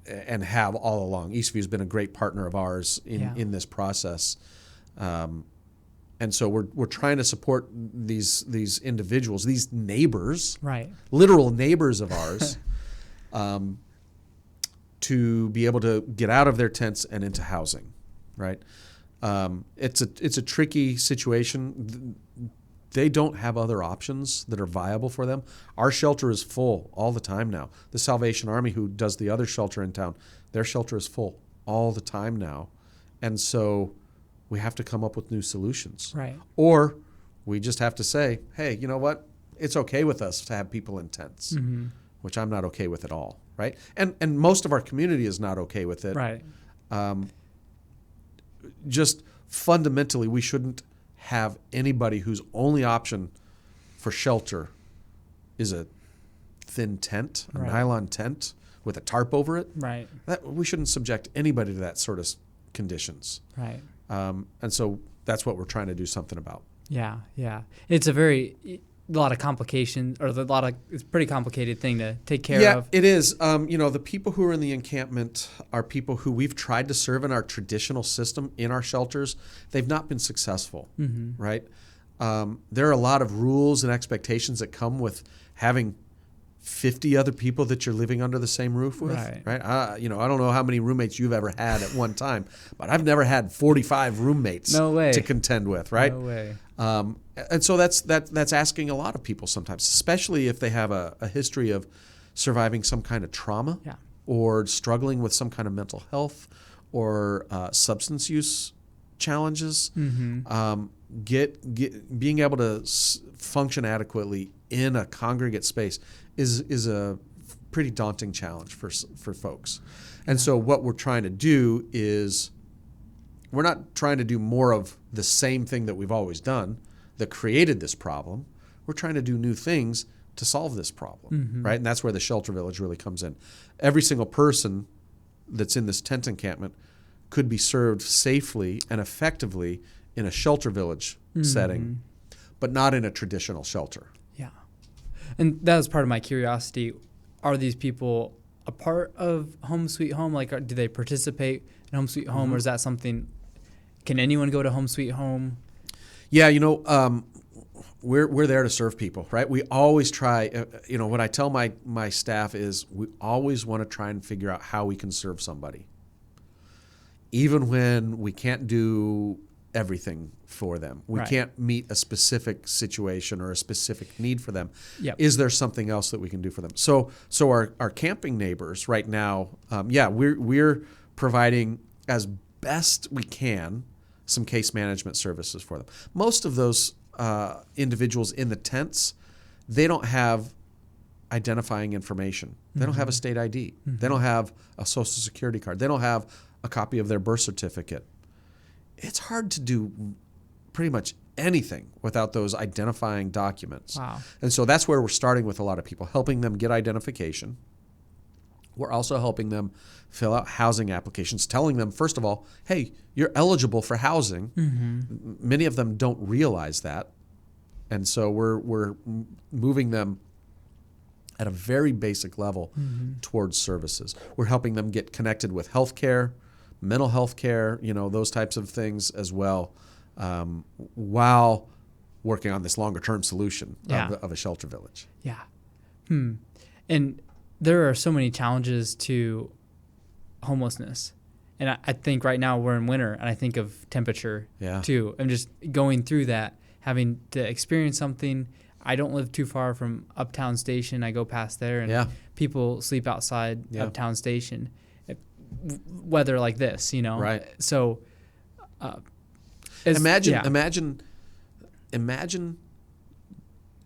and have all along. Eastview's been a great partner of ours in this process. And so we're trying to support these individuals, these neighbors, right, literal neighbors of ours, to be able to get out of their tents and into housing, right? It's a tricky situation. They don't have other options that are viable for them. Our shelter is full all the time now. The Salvation Army, who does the other shelter in town, their shelter is full all the time now. And so we have to come up with new solutions. Right. Or we just have to say, hey, you know what? It's okay with us to have people in tents, which I'm not okay with at all, right? And most of our community is not okay with it. Right. Just fundamentally, we shouldn't have anybody whose only option for shelter is a thin tent, a nylon tent with a tarp over it. Right. We shouldn't subject anybody to that sort of conditions. Right. And so that's what we're trying to do something about. Yeah, yeah. It's a lot of complications, or it's a pretty complicated thing to take care of. Yeah, it is. The people who are in the encampment are people who we've tried to serve in our traditional system in our shelters. They've not been successful, right? There are a lot of rules and expectations that come with having 50 other people that you're living under the same roof with, right? I don't know how many roommates you've ever had at one time, but I've never had 45 roommates to contend with, right? No way. And so that's asking a lot of people sometimes, especially if they have a history of surviving some kind of trauma or struggling with some kind of mental health or substance use challenges. Being able to function adequately in a congregate space is a pretty daunting challenge for folks. And so what we're trying to do is we're not trying to do more of the same thing that we've always done that created this problem. We're trying to do new things to solve this problem, right? And that's where the shelter village really comes in. Every single person that's in this tent encampment could be served safely and effectively in a shelter village setting, but not in a traditional shelter. Yeah. And that was part of my curiosity. Are these people a part of Home Sweet Home? Like, do they participate in Home Sweet Home, or is that something, can anyone go to Home Sweet Home? Yeah, we're there to serve people, right? We always try, what I tell my staff is we always want to try and figure out how we can serve somebody. Even when we can't do everything for them. We can't meet a specific situation or a specific need for them. Is there something else that we can do for them? So our camping neighbors right now, we're providing as best we can some case management services for them. Most of those individuals in the tents, they don't have identifying information. They don't have a state ID. They don't have a social security card. They don't have a copy of their birth certificate. It's hard to do pretty much anything without those identifying documents. Wow. And so that's where we're starting with a lot of people, helping them get identification. We're also helping them fill out housing applications, telling them, first of all, hey, you're eligible for housing. Many of them don't realize that. And so we're moving them at a very basic level towards services. We're helping them get connected with healthcare, mental health care, those types of things as well, while working on this longer term solution of a shelter village. Yeah. And there are so many challenges to homelessness. And I think right now we're in winter, and I think of temperature too. I'm just going through that, having to experience something. I don't live too far from Uptown Station. I go past there, and people sleep outside Uptown Station. Weather like this, Right. So imagine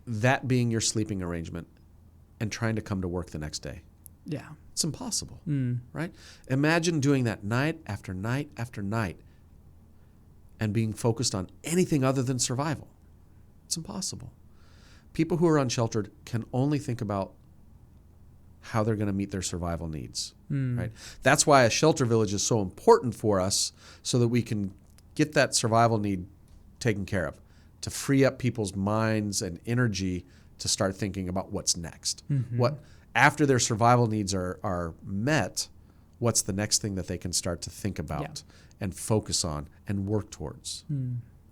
that being your sleeping arrangement and trying to come to work the next day. Yeah. It's impossible, right? Imagine doing that night after night after night and being focused on anything other than survival. It's impossible. People who are unsheltered can only think about how they're going to meet their survival needs, right? That's why a shelter village is so important for us, so that we can get that survival need taken care of, to free up people's minds and energy to start thinking about what's next. What after their survival needs are met, what's the next thing that they can start to think about and focus on and work towards,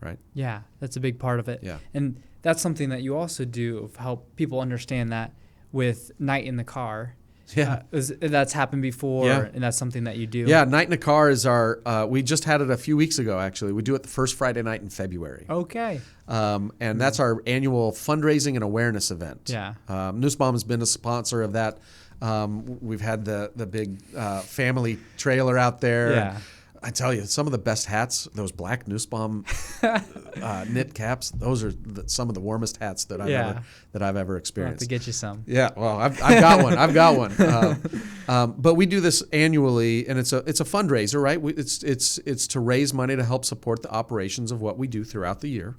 right? Yeah, that's a big part of it. Yeah. And that's something that you also do, of help people understand that with Night in the Car. Yeah. That's happened before, and that's something that you do. Yeah, Night in the Car is our, we just had it a few weeks ago, actually. We do it the first Friday night in February. Okay. And that's our annual fundraising and awareness event. Yeah. Nussbaum has been a sponsor of that. We've had the big family trailer out there. Yeah. I tell you, some of the best hats, those black Nussbaum knit caps, those are some of the warmest hats that I've ever I'll have experienced. to get you some. Yeah, well, I've got one. I've got one. But we do this annually, and it's a fundraiser, right? It's to raise money to help support the operations of what we do throughout the year.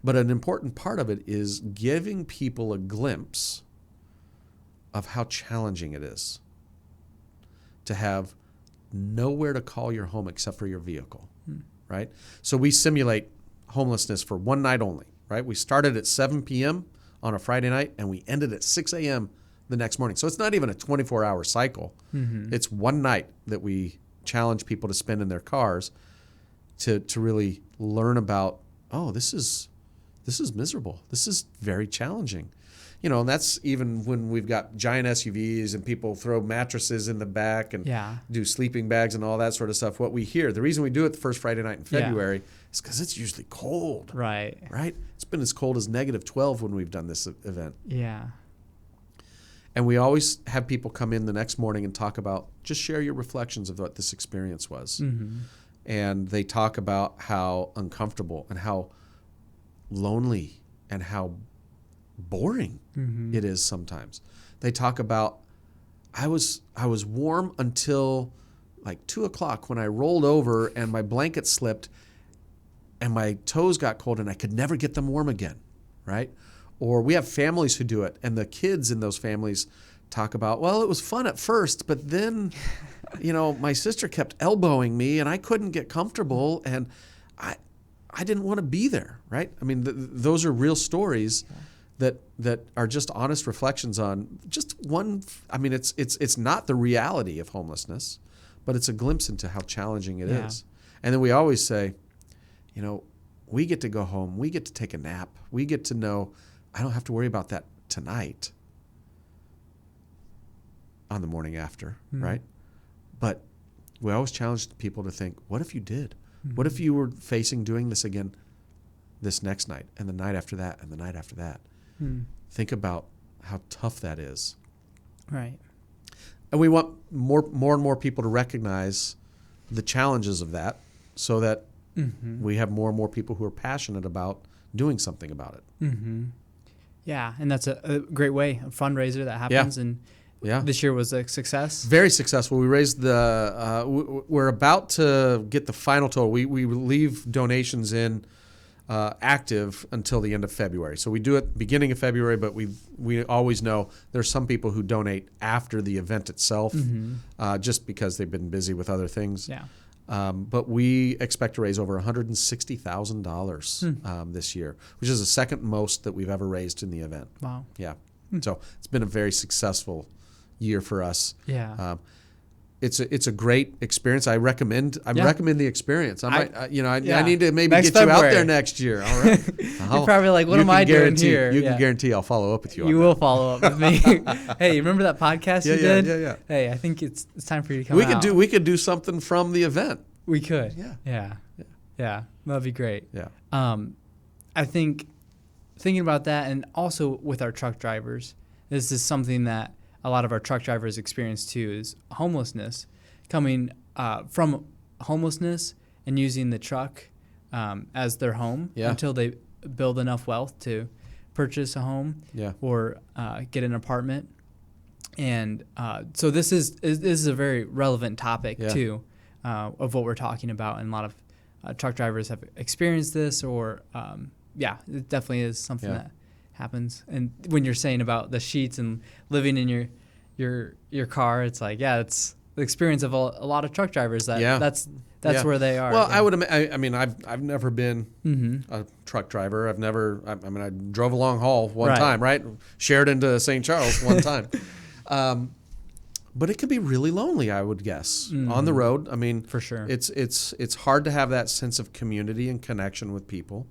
But an important part of it is giving people a glimpse of how challenging it is to have nowhere to call your home except for your vehicle, right? So we simulate homelessness for one night only, right? We started at 7 p.m. on a Friday night, and we ended at 6 a.m. the next morning. So it's not even a 24-hour cycle. It's one night that we challenge people to spend in their cars to really learn about, oh, this is miserable. This is very challenging. And that's even when we've got giant SUVs and people throw mattresses in the back and do sleeping bags and all that sort of stuff. What we hear, the reason we do it the first Friday night in February is because it's usually cold. Right. It's been as cold as -12 when we've done this event. Yeah. And we always have people come in the next morning and talk about, just share your reflections of what this experience was. And they talk about how uncomfortable and how lonely and how boring it is sometimes. They talk about, I was warm until like 2 o'clock when I rolled over and my blanket slipped and my toes got cold and I could never get them warm again, right? Or we have families who do it, and the kids in those families talk about, well, it was fun at first, but then, my sister kept elbowing me and I couldn't get comfortable, and I didn't want to be there, right? I mean, those are real stories that are just honest reflections on just one. I mean, it's not the reality of homelessness, but it's a glimpse into how challenging it is. And then we always say, we get to go home, we get to take a nap, we get to know I don't have to worry about that tonight on the morning after, right? But we always challenge people to think, what if you did? What if you were facing doing this again this next night, and the night after that, and the night after that? Think about how tough that is. Right. And we want more and more people to recognize the challenges of that, so that we have more and more people who are passionate about doing something about it. Yeah, and that's a great way, a fundraiser that happens. And this year was a success. Very successful. We raised we're about to get the final total. We leave donations in active until the end of February. So we do it beginning of February, but we always know there's some people who donate after the event itself, just because they've been busy with other things. Yeah. But we expect to raise over $160,000 this year, which is the second most that we've ever raised in the event. Wow. Yeah. So it's been a very successful year for us. Yeah. It's a great experience. I recommend the experience. I need to maybe next get you out February. there next year. All right. You're probably like, what am I doing here? You can guarantee I'll follow up with you. You will follow up with me. Hey, remember that podcast you did? Yeah. Hey, I think it's time for you to come out. We could do something from the event. We could. Yeah. That'd be great. Yeah. I think thinking about that, and also with our truck drivers, this is something that a lot of our truck drivers experience too, is homelessness, coming from homelessness and using the truck as their home until they build enough wealth to purchase a home or get an apartment. And so this is a very relevant topic too, of what we're talking about. And a lot of truck drivers have experienced this, or it definitely is something that happens. And when you're saying about the sheets and living in your car, it's like, it's the experience of a lot of truck drivers that's where they are. Well, I've never been a truck driver. I drove a long haul one time, right? Sheridan to St. Charles one time. But it can be really lonely, I would guess, on the road. I mean, for sure. It's hard to have that sense of community and connection with people.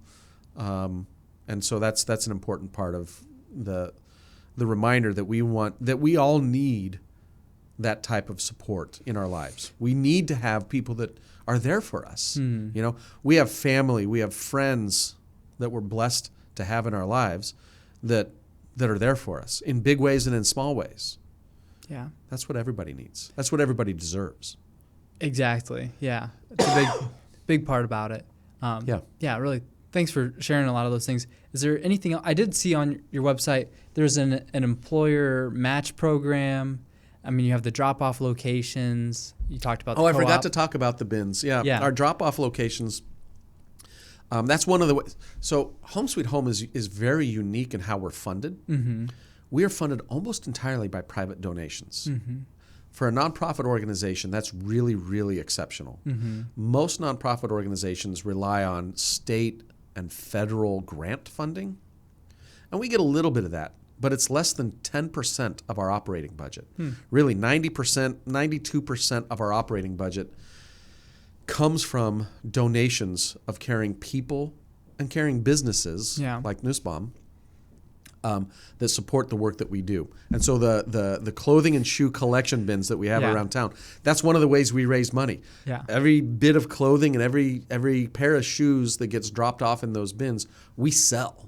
And so that's an important part of the reminder that we all need that type of support in our lives. We need to have people that are there for us. We have family, we have friends that we're blessed to have in our lives that are there for us in big ways and in small ways. Yeah. That's what everybody needs. That's what everybody deserves. Exactly. Yeah. It's a big part about it. Yeah, really. Thanks for sharing a lot of those things. Is there anything else? I did see on your website there's an employer match program. I mean, you have the drop-off locations. You talked about the co-op. I forgot to talk about the bins. Yeah. Our drop-off locations, that's one of the ways. So Home Sweet Home is very unique in how we're funded. We are funded almost entirely by private donations. For a nonprofit organization, that's really, really exceptional. Most nonprofit organizations rely on state and federal grant funding, and we get a little bit of that, but it's less than 10% of our operating budget. Really, 90%, 92% of our operating budget comes from donations of caring people and caring businesses like Nussbaum that support the work that we do. And so the clothing and shoe collection bins that we have around town, that's one of the ways we raise money. Every bit of clothing and every pair of shoes that gets dropped off in those bins, we sell,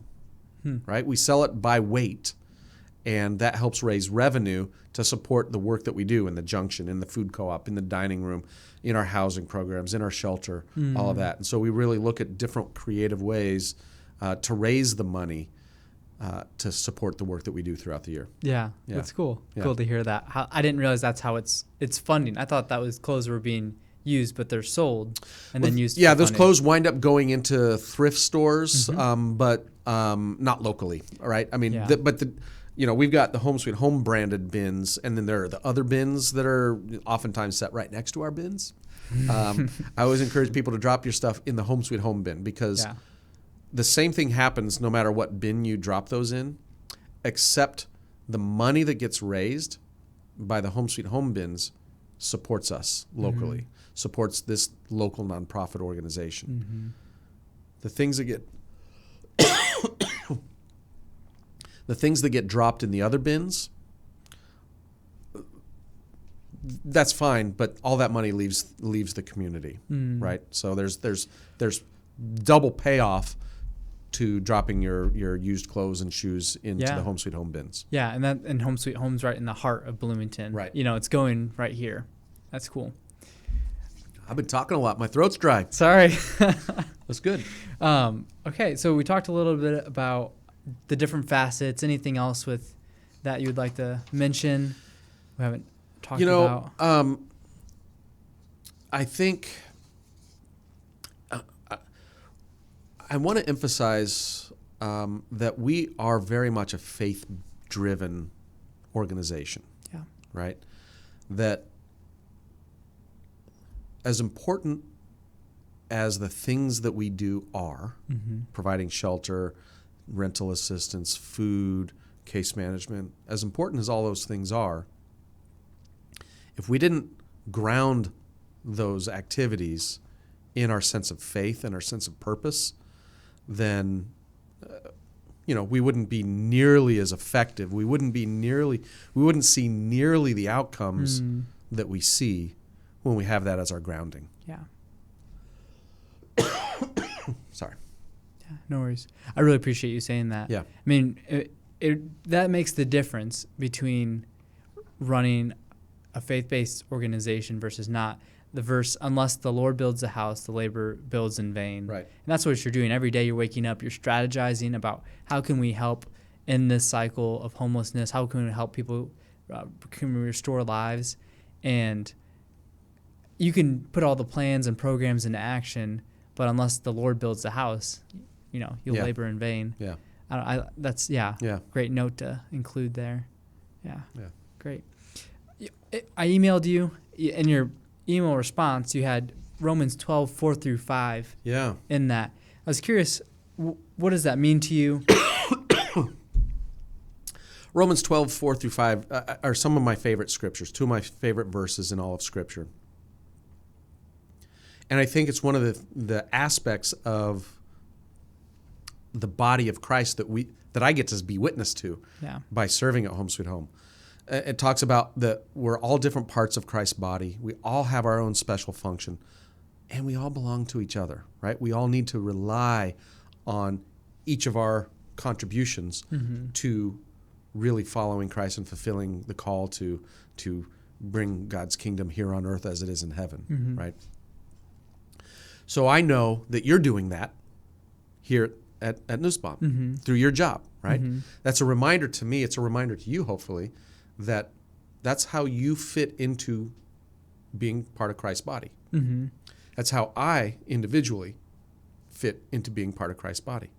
right? We sell it by weight, and that helps raise revenue to support the work that we do in the junction, in the food co-op, in the dining room, in our housing programs, in our shelter, all of that. And so we really look at different creative ways to raise the money to support the work that we do throughout the year. Yeah. That's cool. Cool to hear that. I didn't realize that's how it's funding. I thought that was clothes were being used, but they're sold and then used. Yeah, those clothes wind up going into thrift stores, but not locally. All right. I mean, we've got the Home Sweet Home branded bins, and then there are the other bins that are oftentimes set right next to our bins. I always encourage people to drop your stuff in the Home Sweet Home bin, because the same thing happens no matter what bin you drop those in, except the money that gets raised by the Home Sweet Home bins supports us locally, supports this local nonprofit organization. The things that get dropped in the other bins, that's fine, but all that money leaves the community, right? So there's double payoff to dropping your used clothes and shoes into the Home Sweet Home bins. Yeah, and Home Sweet Home's right in the heart of Bloomington. Right. It's going right here. That's cool. I've been talking a lot. My throat's dry. Sorry. That's good. Okay, so we talked a little bit about the different facets, anything else with that you would like to mention we haven't talked about? I think I want to emphasize that we are very much a faith-driven organization. Yeah. Right? That as important as the things that we do are, providing shelter, rental assistance, food, case management, as important as all those things are, if we didn't ground those activities in our sense of faith and our sense of purpose, then we wouldn't be nearly as effective. We wouldn't see nearly the outcomes that we see when we have that as our grounding. Yeah. Sorry. Yeah, no worries. I really appreciate you saying that. Yeah. I mean, that makes the difference between running a faith-based organization versus not. The verse, unless the Lord builds a house, the labor builds in vain. Right. And that's what you're doing. Every day you're waking up, you're strategizing about how can we help in this cycle of homelessness? How can we help people, can we restore lives? And you can put all the plans and programs into action, but unless the Lord builds the house, you'll labor in vain. Yeah. That's great note to include there. Yeah. Great. I emailed you in your email response. You had Romans 12:4-5. Yeah. In that, I was curious, what does that mean to you? Romans 12:4-5 are some of my favorite scriptures, two of my favorite verses in all of Scripture. And I think it's one of the aspects of the body of Christ that I get to be witness to by serving at Home Sweet Home. It talks about that we're all different parts of Christ's body. We all have our own special function, and we all belong to each other, right? We all need to rely on each of our contributions to really following Christ and fulfilling the call to bring God's kingdom here on earth as it is in heaven, right? So I know that you're doing that here at Nussbaum through your job, right? That's a reminder to me. It's a reminder to you, hopefully, that that's how you fit into being part of Christ's body. That's how I individually fit into being part of Christ's body.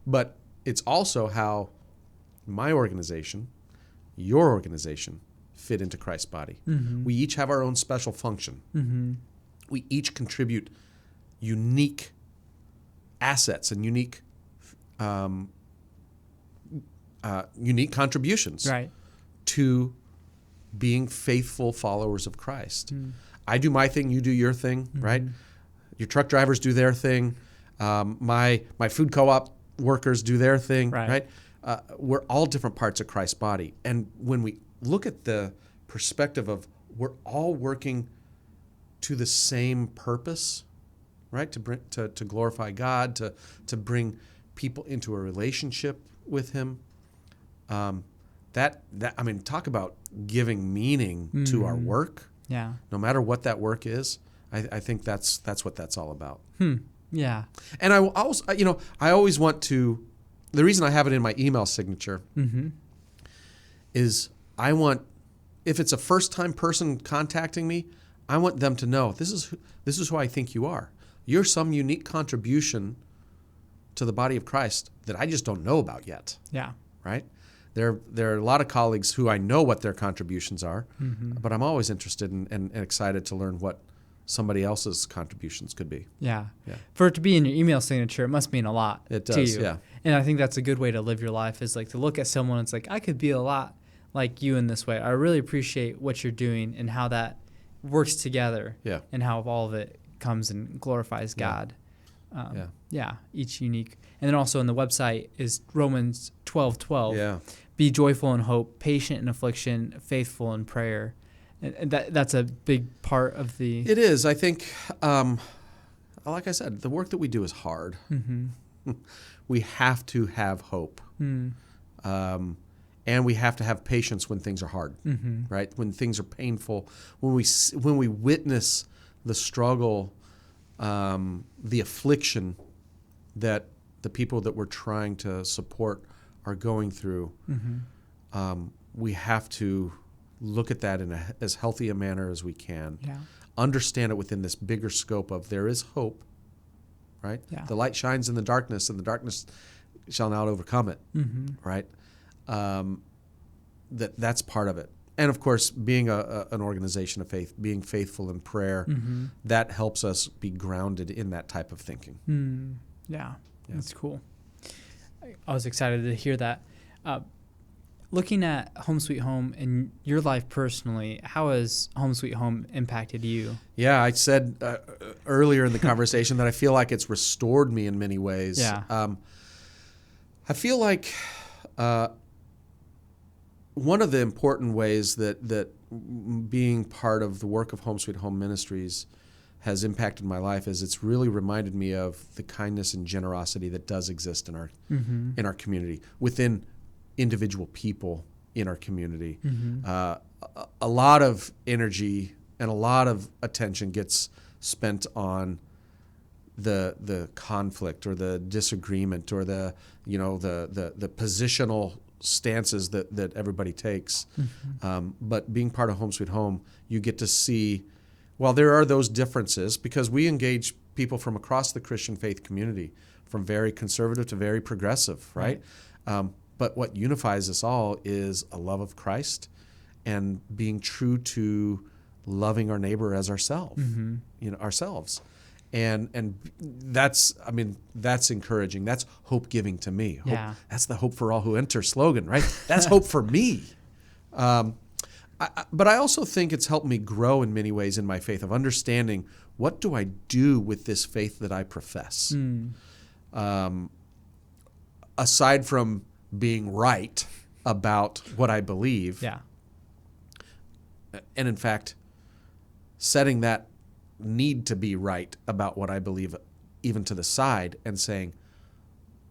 But it's also how my organization, your organization, fit into Christ's body. We each have our own special function. We each contribute unique assets and unique contributions to being faithful followers of Christ. I do my thing, you do your thing, right? Your truck drivers do their thing. My food co-op workers do their thing, right? We're all different parts of Christ's body. And when we look at the perspective of we're all working to the same purpose, right? To glorify God, to bring people into a relationship with Him. Talk about giving meaning to our work. Yeah. No matter what that work is, I think that's what that's all about. Yeah. And I always want to. The reason I have it in my email signature is if it's a first-time person contacting me, I want them to know this is who I think you are. You're some unique contribution to the body of Christ that I just don't know about yet. Yeah. Right? There are a lot of colleagues who I know what their contributions are, but I'm always interested and excited to learn what somebody else's contributions could be. Yeah. For it to be in your email signature, it must mean a lot it to does, you. Yeah. And I think that's a good way to live your life, is like to look at someone and it's like, I could be a lot like you in this way. I really appreciate what you're doing and how that works together, and how all of it comes and glorifies God. Each unique. And then also on the website is Romans 12:12. Yeah. Be joyful in hope, patient in affliction, faithful in prayer. And that's a big part of the... It is. I think, like I said, the work that we do is hard. We have to have hope. And we have to have patience when things are hard, right? When things are painful, when we witness the struggle, the affliction that the people that we're trying to support are going through, we have to look at that in as healthy a manner as we can. Yeah. Understand it within this bigger scope of there is hope, right? Yeah. The light shines in the darkness, and the darkness shall not overcome it, right? That's part of it. And, of course, being an organization of faith, being faithful in prayer, that helps us be grounded in that type of thinking. Yeah, that's cool. I was excited to hear that. Looking at Home Sweet Home in your life personally, how has Home Sweet Home impacted you? Yeah, I said earlier in the conversation that I feel like it's restored me in many ways. Yeah. I feel like one of the important ways that being part of the work of Home Sweet Home Ministries has impacted my life is it's really reminded me of the kindness and generosity that does exist in our community, within individual people in our community. A lot of energy and a lot of attention gets spent on the conflict or the disagreement or the positional stances that everybody takes. But being part of Home Sweet Home, you get to see, while there are those differences, because we engage people from across the Christian faith community, from very conservative to very progressive, right? But what unifies us all is a love of Christ and being true to loving our neighbor as ourselves, ourselves. And that's encouraging. That's hope-giving to me. Hope, Yeah. that's the hope for all who enter slogan, right? That's hope for me. But I also think it's helped me grow in many ways in my faith of understanding, what do I do with this faith that I profess? Aside from being right about what I believe. Yeah. And in fact, setting that need to be right about what I believe even to the side and saying,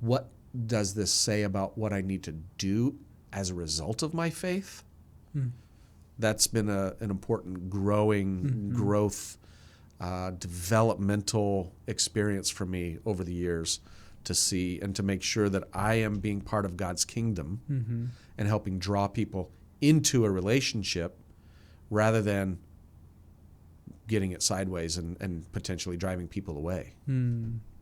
what does this say about what I need to do as a result of my faith? That's been an important growth, developmental experience for me over the years to see and to make sure that I am being part of God's kingdom and helping draw people into a relationship rather than getting it sideways and potentially driving people away.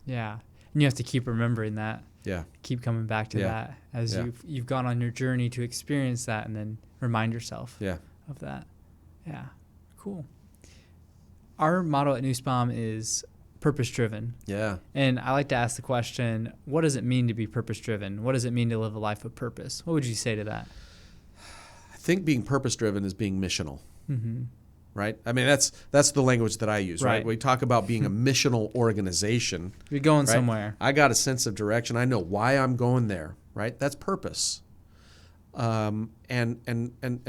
Yeah. And you have to keep remembering that. Yeah. Keep coming back to that as you've gone on your journey to experience that, and then remind yourself of that. Yeah. Cool. Our motto at Nussbaum is purpose-driven. Yeah. And I like to ask the question, what does it mean to be purpose-driven? What does it mean to live a life of purpose? What would you say to that? I think being purpose-driven is being missional. Right? I mean, that's the language that I use, right? We talk about being a missional organization. You're going right? somewhere. I got a sense of direction. I know why I'm going there, right? That's purpose. And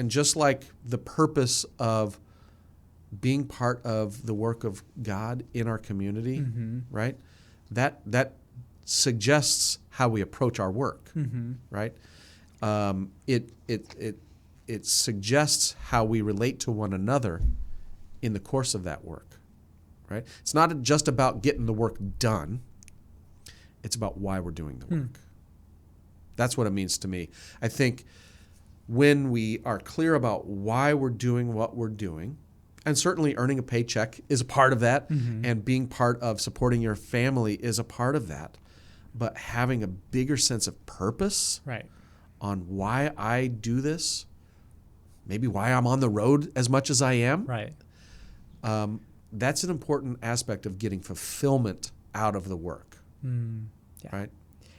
just like the purpose of being part of the work of God in our community, right? That suggests how we approach our work, right? It suggests how we relate to one another in the course of that work, right? It's not just about getting the work done. It's about why we're doing the work. That's what it means to me. I think when we are clear about why we're doing what we're doing, and certainly earning a paycheck is a part of that, and being part of supporting your family is a part of that, but having a bigger sense of purpose on why I do this, maybe why I'm on the road as much as I am, that's an important aspect of getting fulfillment out of the work, right?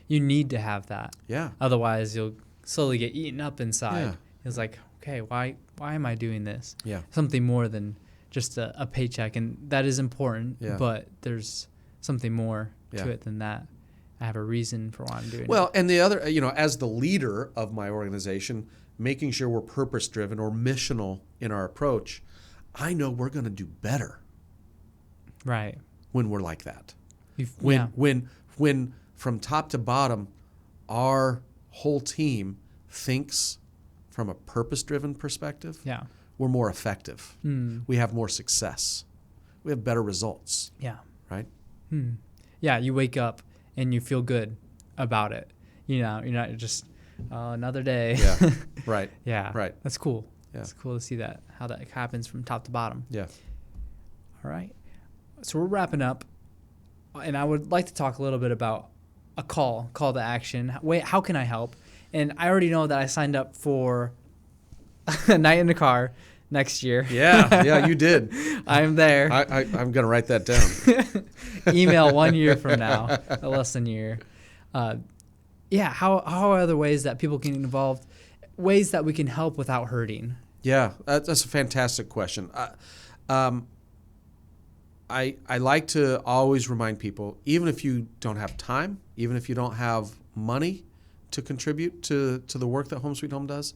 You need to have that. Yeah. Otherwise, you'll slowly get eaten up inside. It's like, okay, why am I doing this? Yeah. Something more than just a paycheck, and that is important, but there's something more to it than that. I have a reason for why I'm doing it. Well, and the other, as the leader of my organization, making sure we're purpose-driven or missional in our approach, I know we're going to do better. Right. When we're like that. When from top to bottom, our whole team thinks from a purpose-driven perspective, we're more effective. We have more success. We have better results. Yeah. Right? Yeah, you wake up and you feel good about it. You're not just another day. Yeah. Right. Yeah. Right. That's cool. Yeah. It's cool to see how that happens from top to bottom. Yeah. All right. So we're wrapping up, and I would like to talk a little bit about a call to action. How can I help? And I already know that I signed up for a night in the car next year. Yeah, you did. I'm there. I'm going to write that down. Email 1 year from now, less than a year. How are other ways that people can get involved, ways that we can help without hurting? Yeah, that's a fantastic question. I like to always remind people, even if you don't have time, even if you don't have money to contribute to the work that Home Sweet Home does,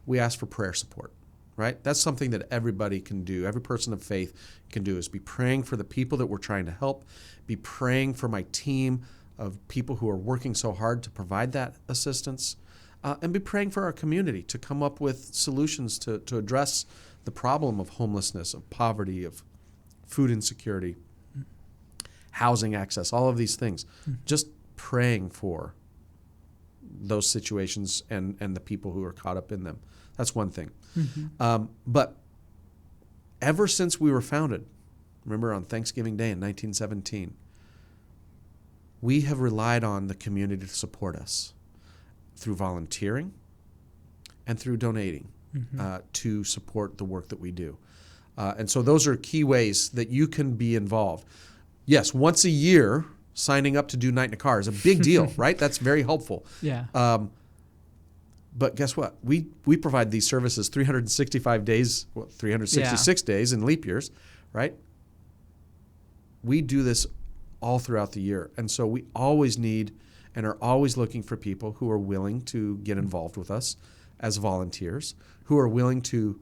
we ask for prayer support, right? That's something that everybody can do. Every person of faith can do, is be praying for the people that we're trying to help, be praying for my team of people who are working so hard to provide that assistance, and be praying for our community to come up with solutions to address the problem of homelessness, of poverty, of food insecurity, housing access, all of these things. Just praying for those situations and the people who are caught up in them. That's one thing. But ever since we were founded, remember on Thanksgiving Day in 1917, we have relied on the community to support us through volunteering and through donating to support the work that we do. And so those are key ways that you can be involved. Yes, once a year, signing up to do Night in a Car is a big deal, right? That's very helpful. Yeah. But guess what? We provide these services 365 days, 366 days in leap years, right? We do this all throughout the year. And so we always need and are always looking for people who are willing to get involved with us as volunteers, who are willing to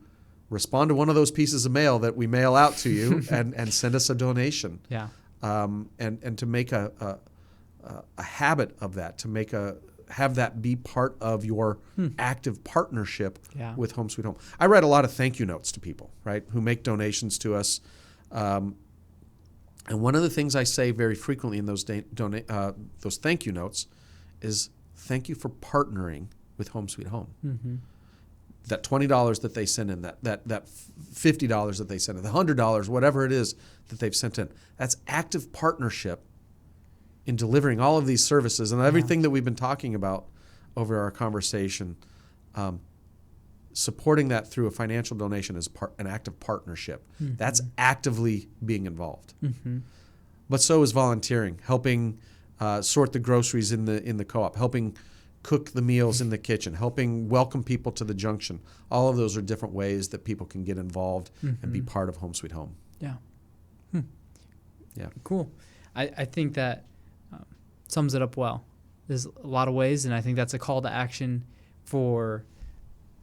respond to one of those pieces of mail that we mail out to you and send us a donation. Yeah. And to make a habit of that, to have that be part of your active partnership with Home Sweet Home. I write a lot of thank you notes to people, right, who make donations to us. And one of the things I say very frequently in those thank you notes is thank you for partnering with Home Sweet Home. Mm-hmm. That $20 that they send in, that $50 that they send in, the $100, whatever it is that they've sent in, that's active partnership in delivering all of these services and everything that we've been talking about over our conversation. Supporting that through a financial donation is an active partnership. Mm-hmm. That's actively being involved. Mm-hmm. But so is volunteering, helping sort the groceries in the co-op, helping cook the meals in the kitchen, helping welcome people to the junction. All of those are different ways that people can get involved and be part of Home Sweet Home. Yeah. Yeah. Cool. I think that sums it up well. There's a lot of ways, and I think that's a call to action for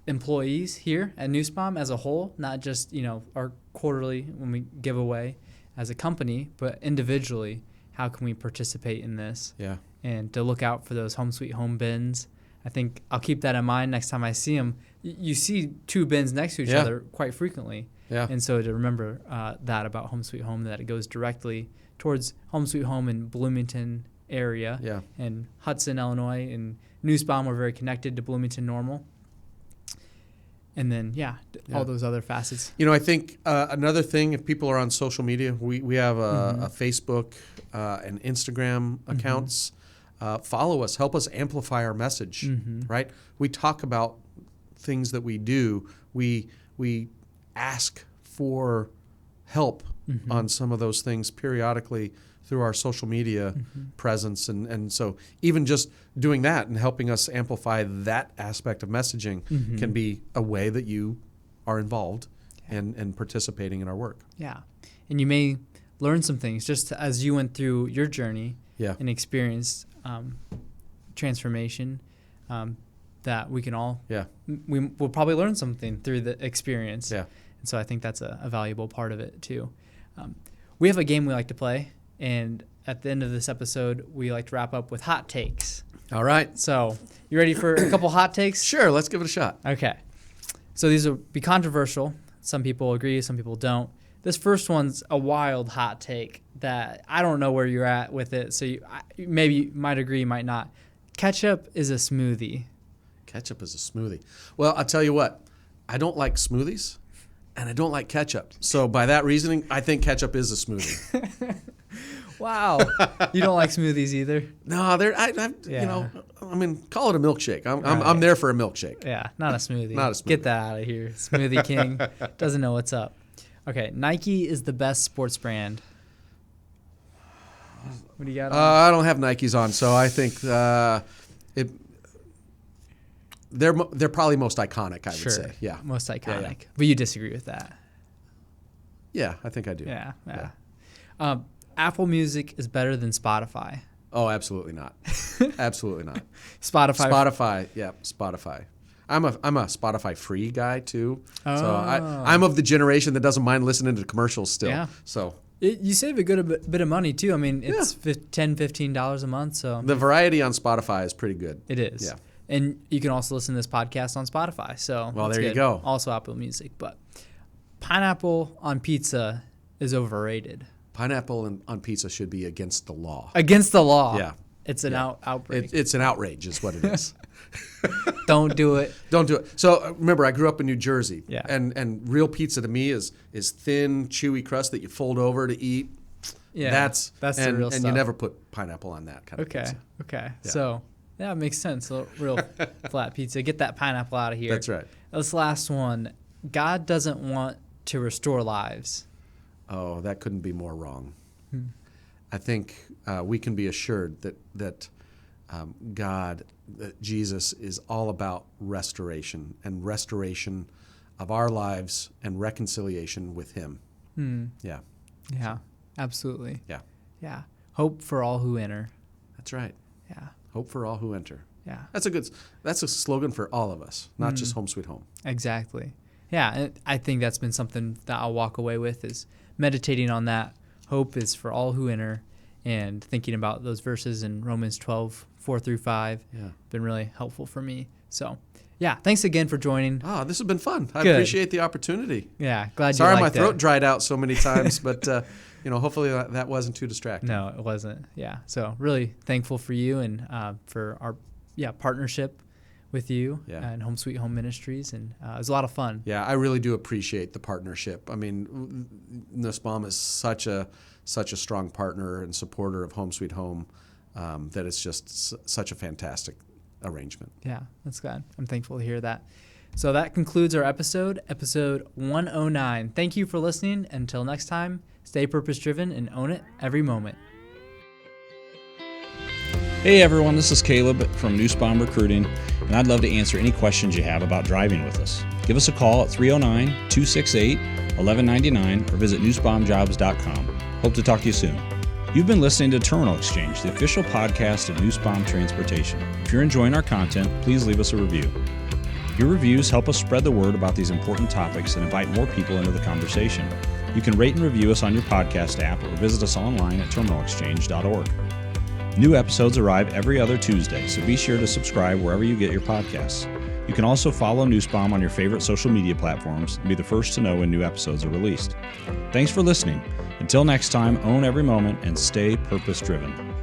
employees here at Nussbaum as a whole, not just our quarterly when we give away as a company, but individually. How can we participate in this? Yeah. And to look out for those Home Sweet Home bins. I think I'll keep that in mind next time I see them. You see two bins next to each other quite frequently. Yeah. And so to remember that about Home Sweet Home, that it goes directly towards Home Sweet Home in Bloomington area. Yeah. And Hudson, Illinois, and Nussbaum, we're very connected to Bloomington Normal. And then, all those other facets. I think another thing, if people are on social media, we have a Facebook and Instagram accounts. Follow us. Help us amplify our message, right? We talk about things that we do. We ask for help on some of those things periodically through our social media presence. And so even just doing that and helping us amplify that aspect of messaging can be a way that you are involved and participating in our work. Yeah. And you may learn some things just as you went through your journey and experienced transformation that we can all, we'll probably learn something through the experience. Yeah. And so I think that's a valuable part of it too. We have a game we like to play. And at the end of this episode, we like to wrap up with hot takes. All right. So, you ready for a couple hot takes? Sure, let's give it a shot. Okay. So these will be controversial. Some people agree, some people don't. This first one's a wild hot take that I don't know where you're at with it. So maybe you might agree, you might not. Ketchup is a smoothie. Ketchup is a smoothie. Well, I'll tell you what. I don't like smoothies, and I don't like ketchup. So by that reasoning, I think ketchup is a smoothie. Wow. You don't like smoothies either? No, call it a milkshake. I'm there for a milkshake. Yeah, not a smoothie. Not a smoothie. Get that out of here. Smoothie King doesn't know what's up. Okay, Nike is the best sports brand. What do you got on? I don't have Nikes on, so I think they're probably most iconic, I would say. Yeah. Most iconic. Yeah. But you disagree with that? Yeah, I think I do. Yeah. Apple Music is better than Spotify. Oh, absolutely not. Absolutely not. Spotify. Yeah, Spotify. I'm a Spotify free guy too. Oh. So I'm of the generation that doesn't mind listening to commercials still. Yeah. So you save a good bit of money too. I mean, it's $10, $15 a month. So the variety on Spotify is pretty good. It is. Yeah. And you can also listen to this podcast on Spotify. So well, that's there you good. go. Also Apple Music, but pineapple on pizza is overrated. Pineapple on pizza should be against the law. Against the law. Yeah. It's an outbreak. It's an outrage is what it is. Don't do it. Don't do it. So remember, I grew up in New Jersey. Yeah. And real pizza to me is thin, chewy crust that you fold over to eat. Yeah. That's the real stuff. And you never put pineapple on that kind of pizza. Okay. Yeah. So yeah, it makes sense. A real flat pizza. Get that pineapple out of here. That's right. This last one. God doesn't want to restore lives. Oh, that couldn't be more wrong. I think we can be assured that God, that Jesus is all about restoration and restoration of our lives and reconciliation with Him. Yeah. Yeah, absolutely. Yeah. Yeah. Hope for all who enter. That's right. Yeah. Hope for all who enter. Yeah. That's a slogan for all of us, not just Home Sweet Home. Exactly. Yeah, and I think that's been something that I'll walk away with is meditating on that. Hope is for all who enter, and thinking about those verses in Romans 12:4-5. Yeah. Been really helpful for me. So, yeah, thanks again for joining. This has been fun. I Good. appreciate the opportunity. Yeah, glad Sorry you my liked throat it. dried out so many times, but hopefully that wasn't too distracting. No, it wasn't. Yeah, so really thankful for you and for our partnership with you and Home Sweet Home Ministries, and it was a lot of fun. Yeah, I really do appreciate the partnership. I mean, Nussbaum is such a strong partner and supporter of Home Sweet Home that it's just such a fantastic arrangement. Yeah, that's good. I'm thankful to hear that. So that concludes our episode 109. Thank you for listening. Until next time, stay purpose-driven and own it every moment. Hey everyone, this is Caleb from Nussbaum Recruiting, and I'd love to answer any questions you have about driving with us. Give us a call at 309-268-1199 or visit nussbaumjobs.com. Hope to talk to you soon. You've been listening to Terminal Exchange, the official podcast of Nussbaum Transportation. If you're enjoying our content, please leave us a review. Your reviews help us spread the word about these important topics and invite more people into the conversation. You can rate and review us on your podcast app or visit us online at terminalexchange.org. New episodes arrive every other Tuesday, so be sure to subscribe wherever you get your podcasts. You can also follow Nussbaum on your favorite social media platforms and be the first to know when new episodes are released. Thanks for listening. Until next time, own every moment and stay purpose-driven.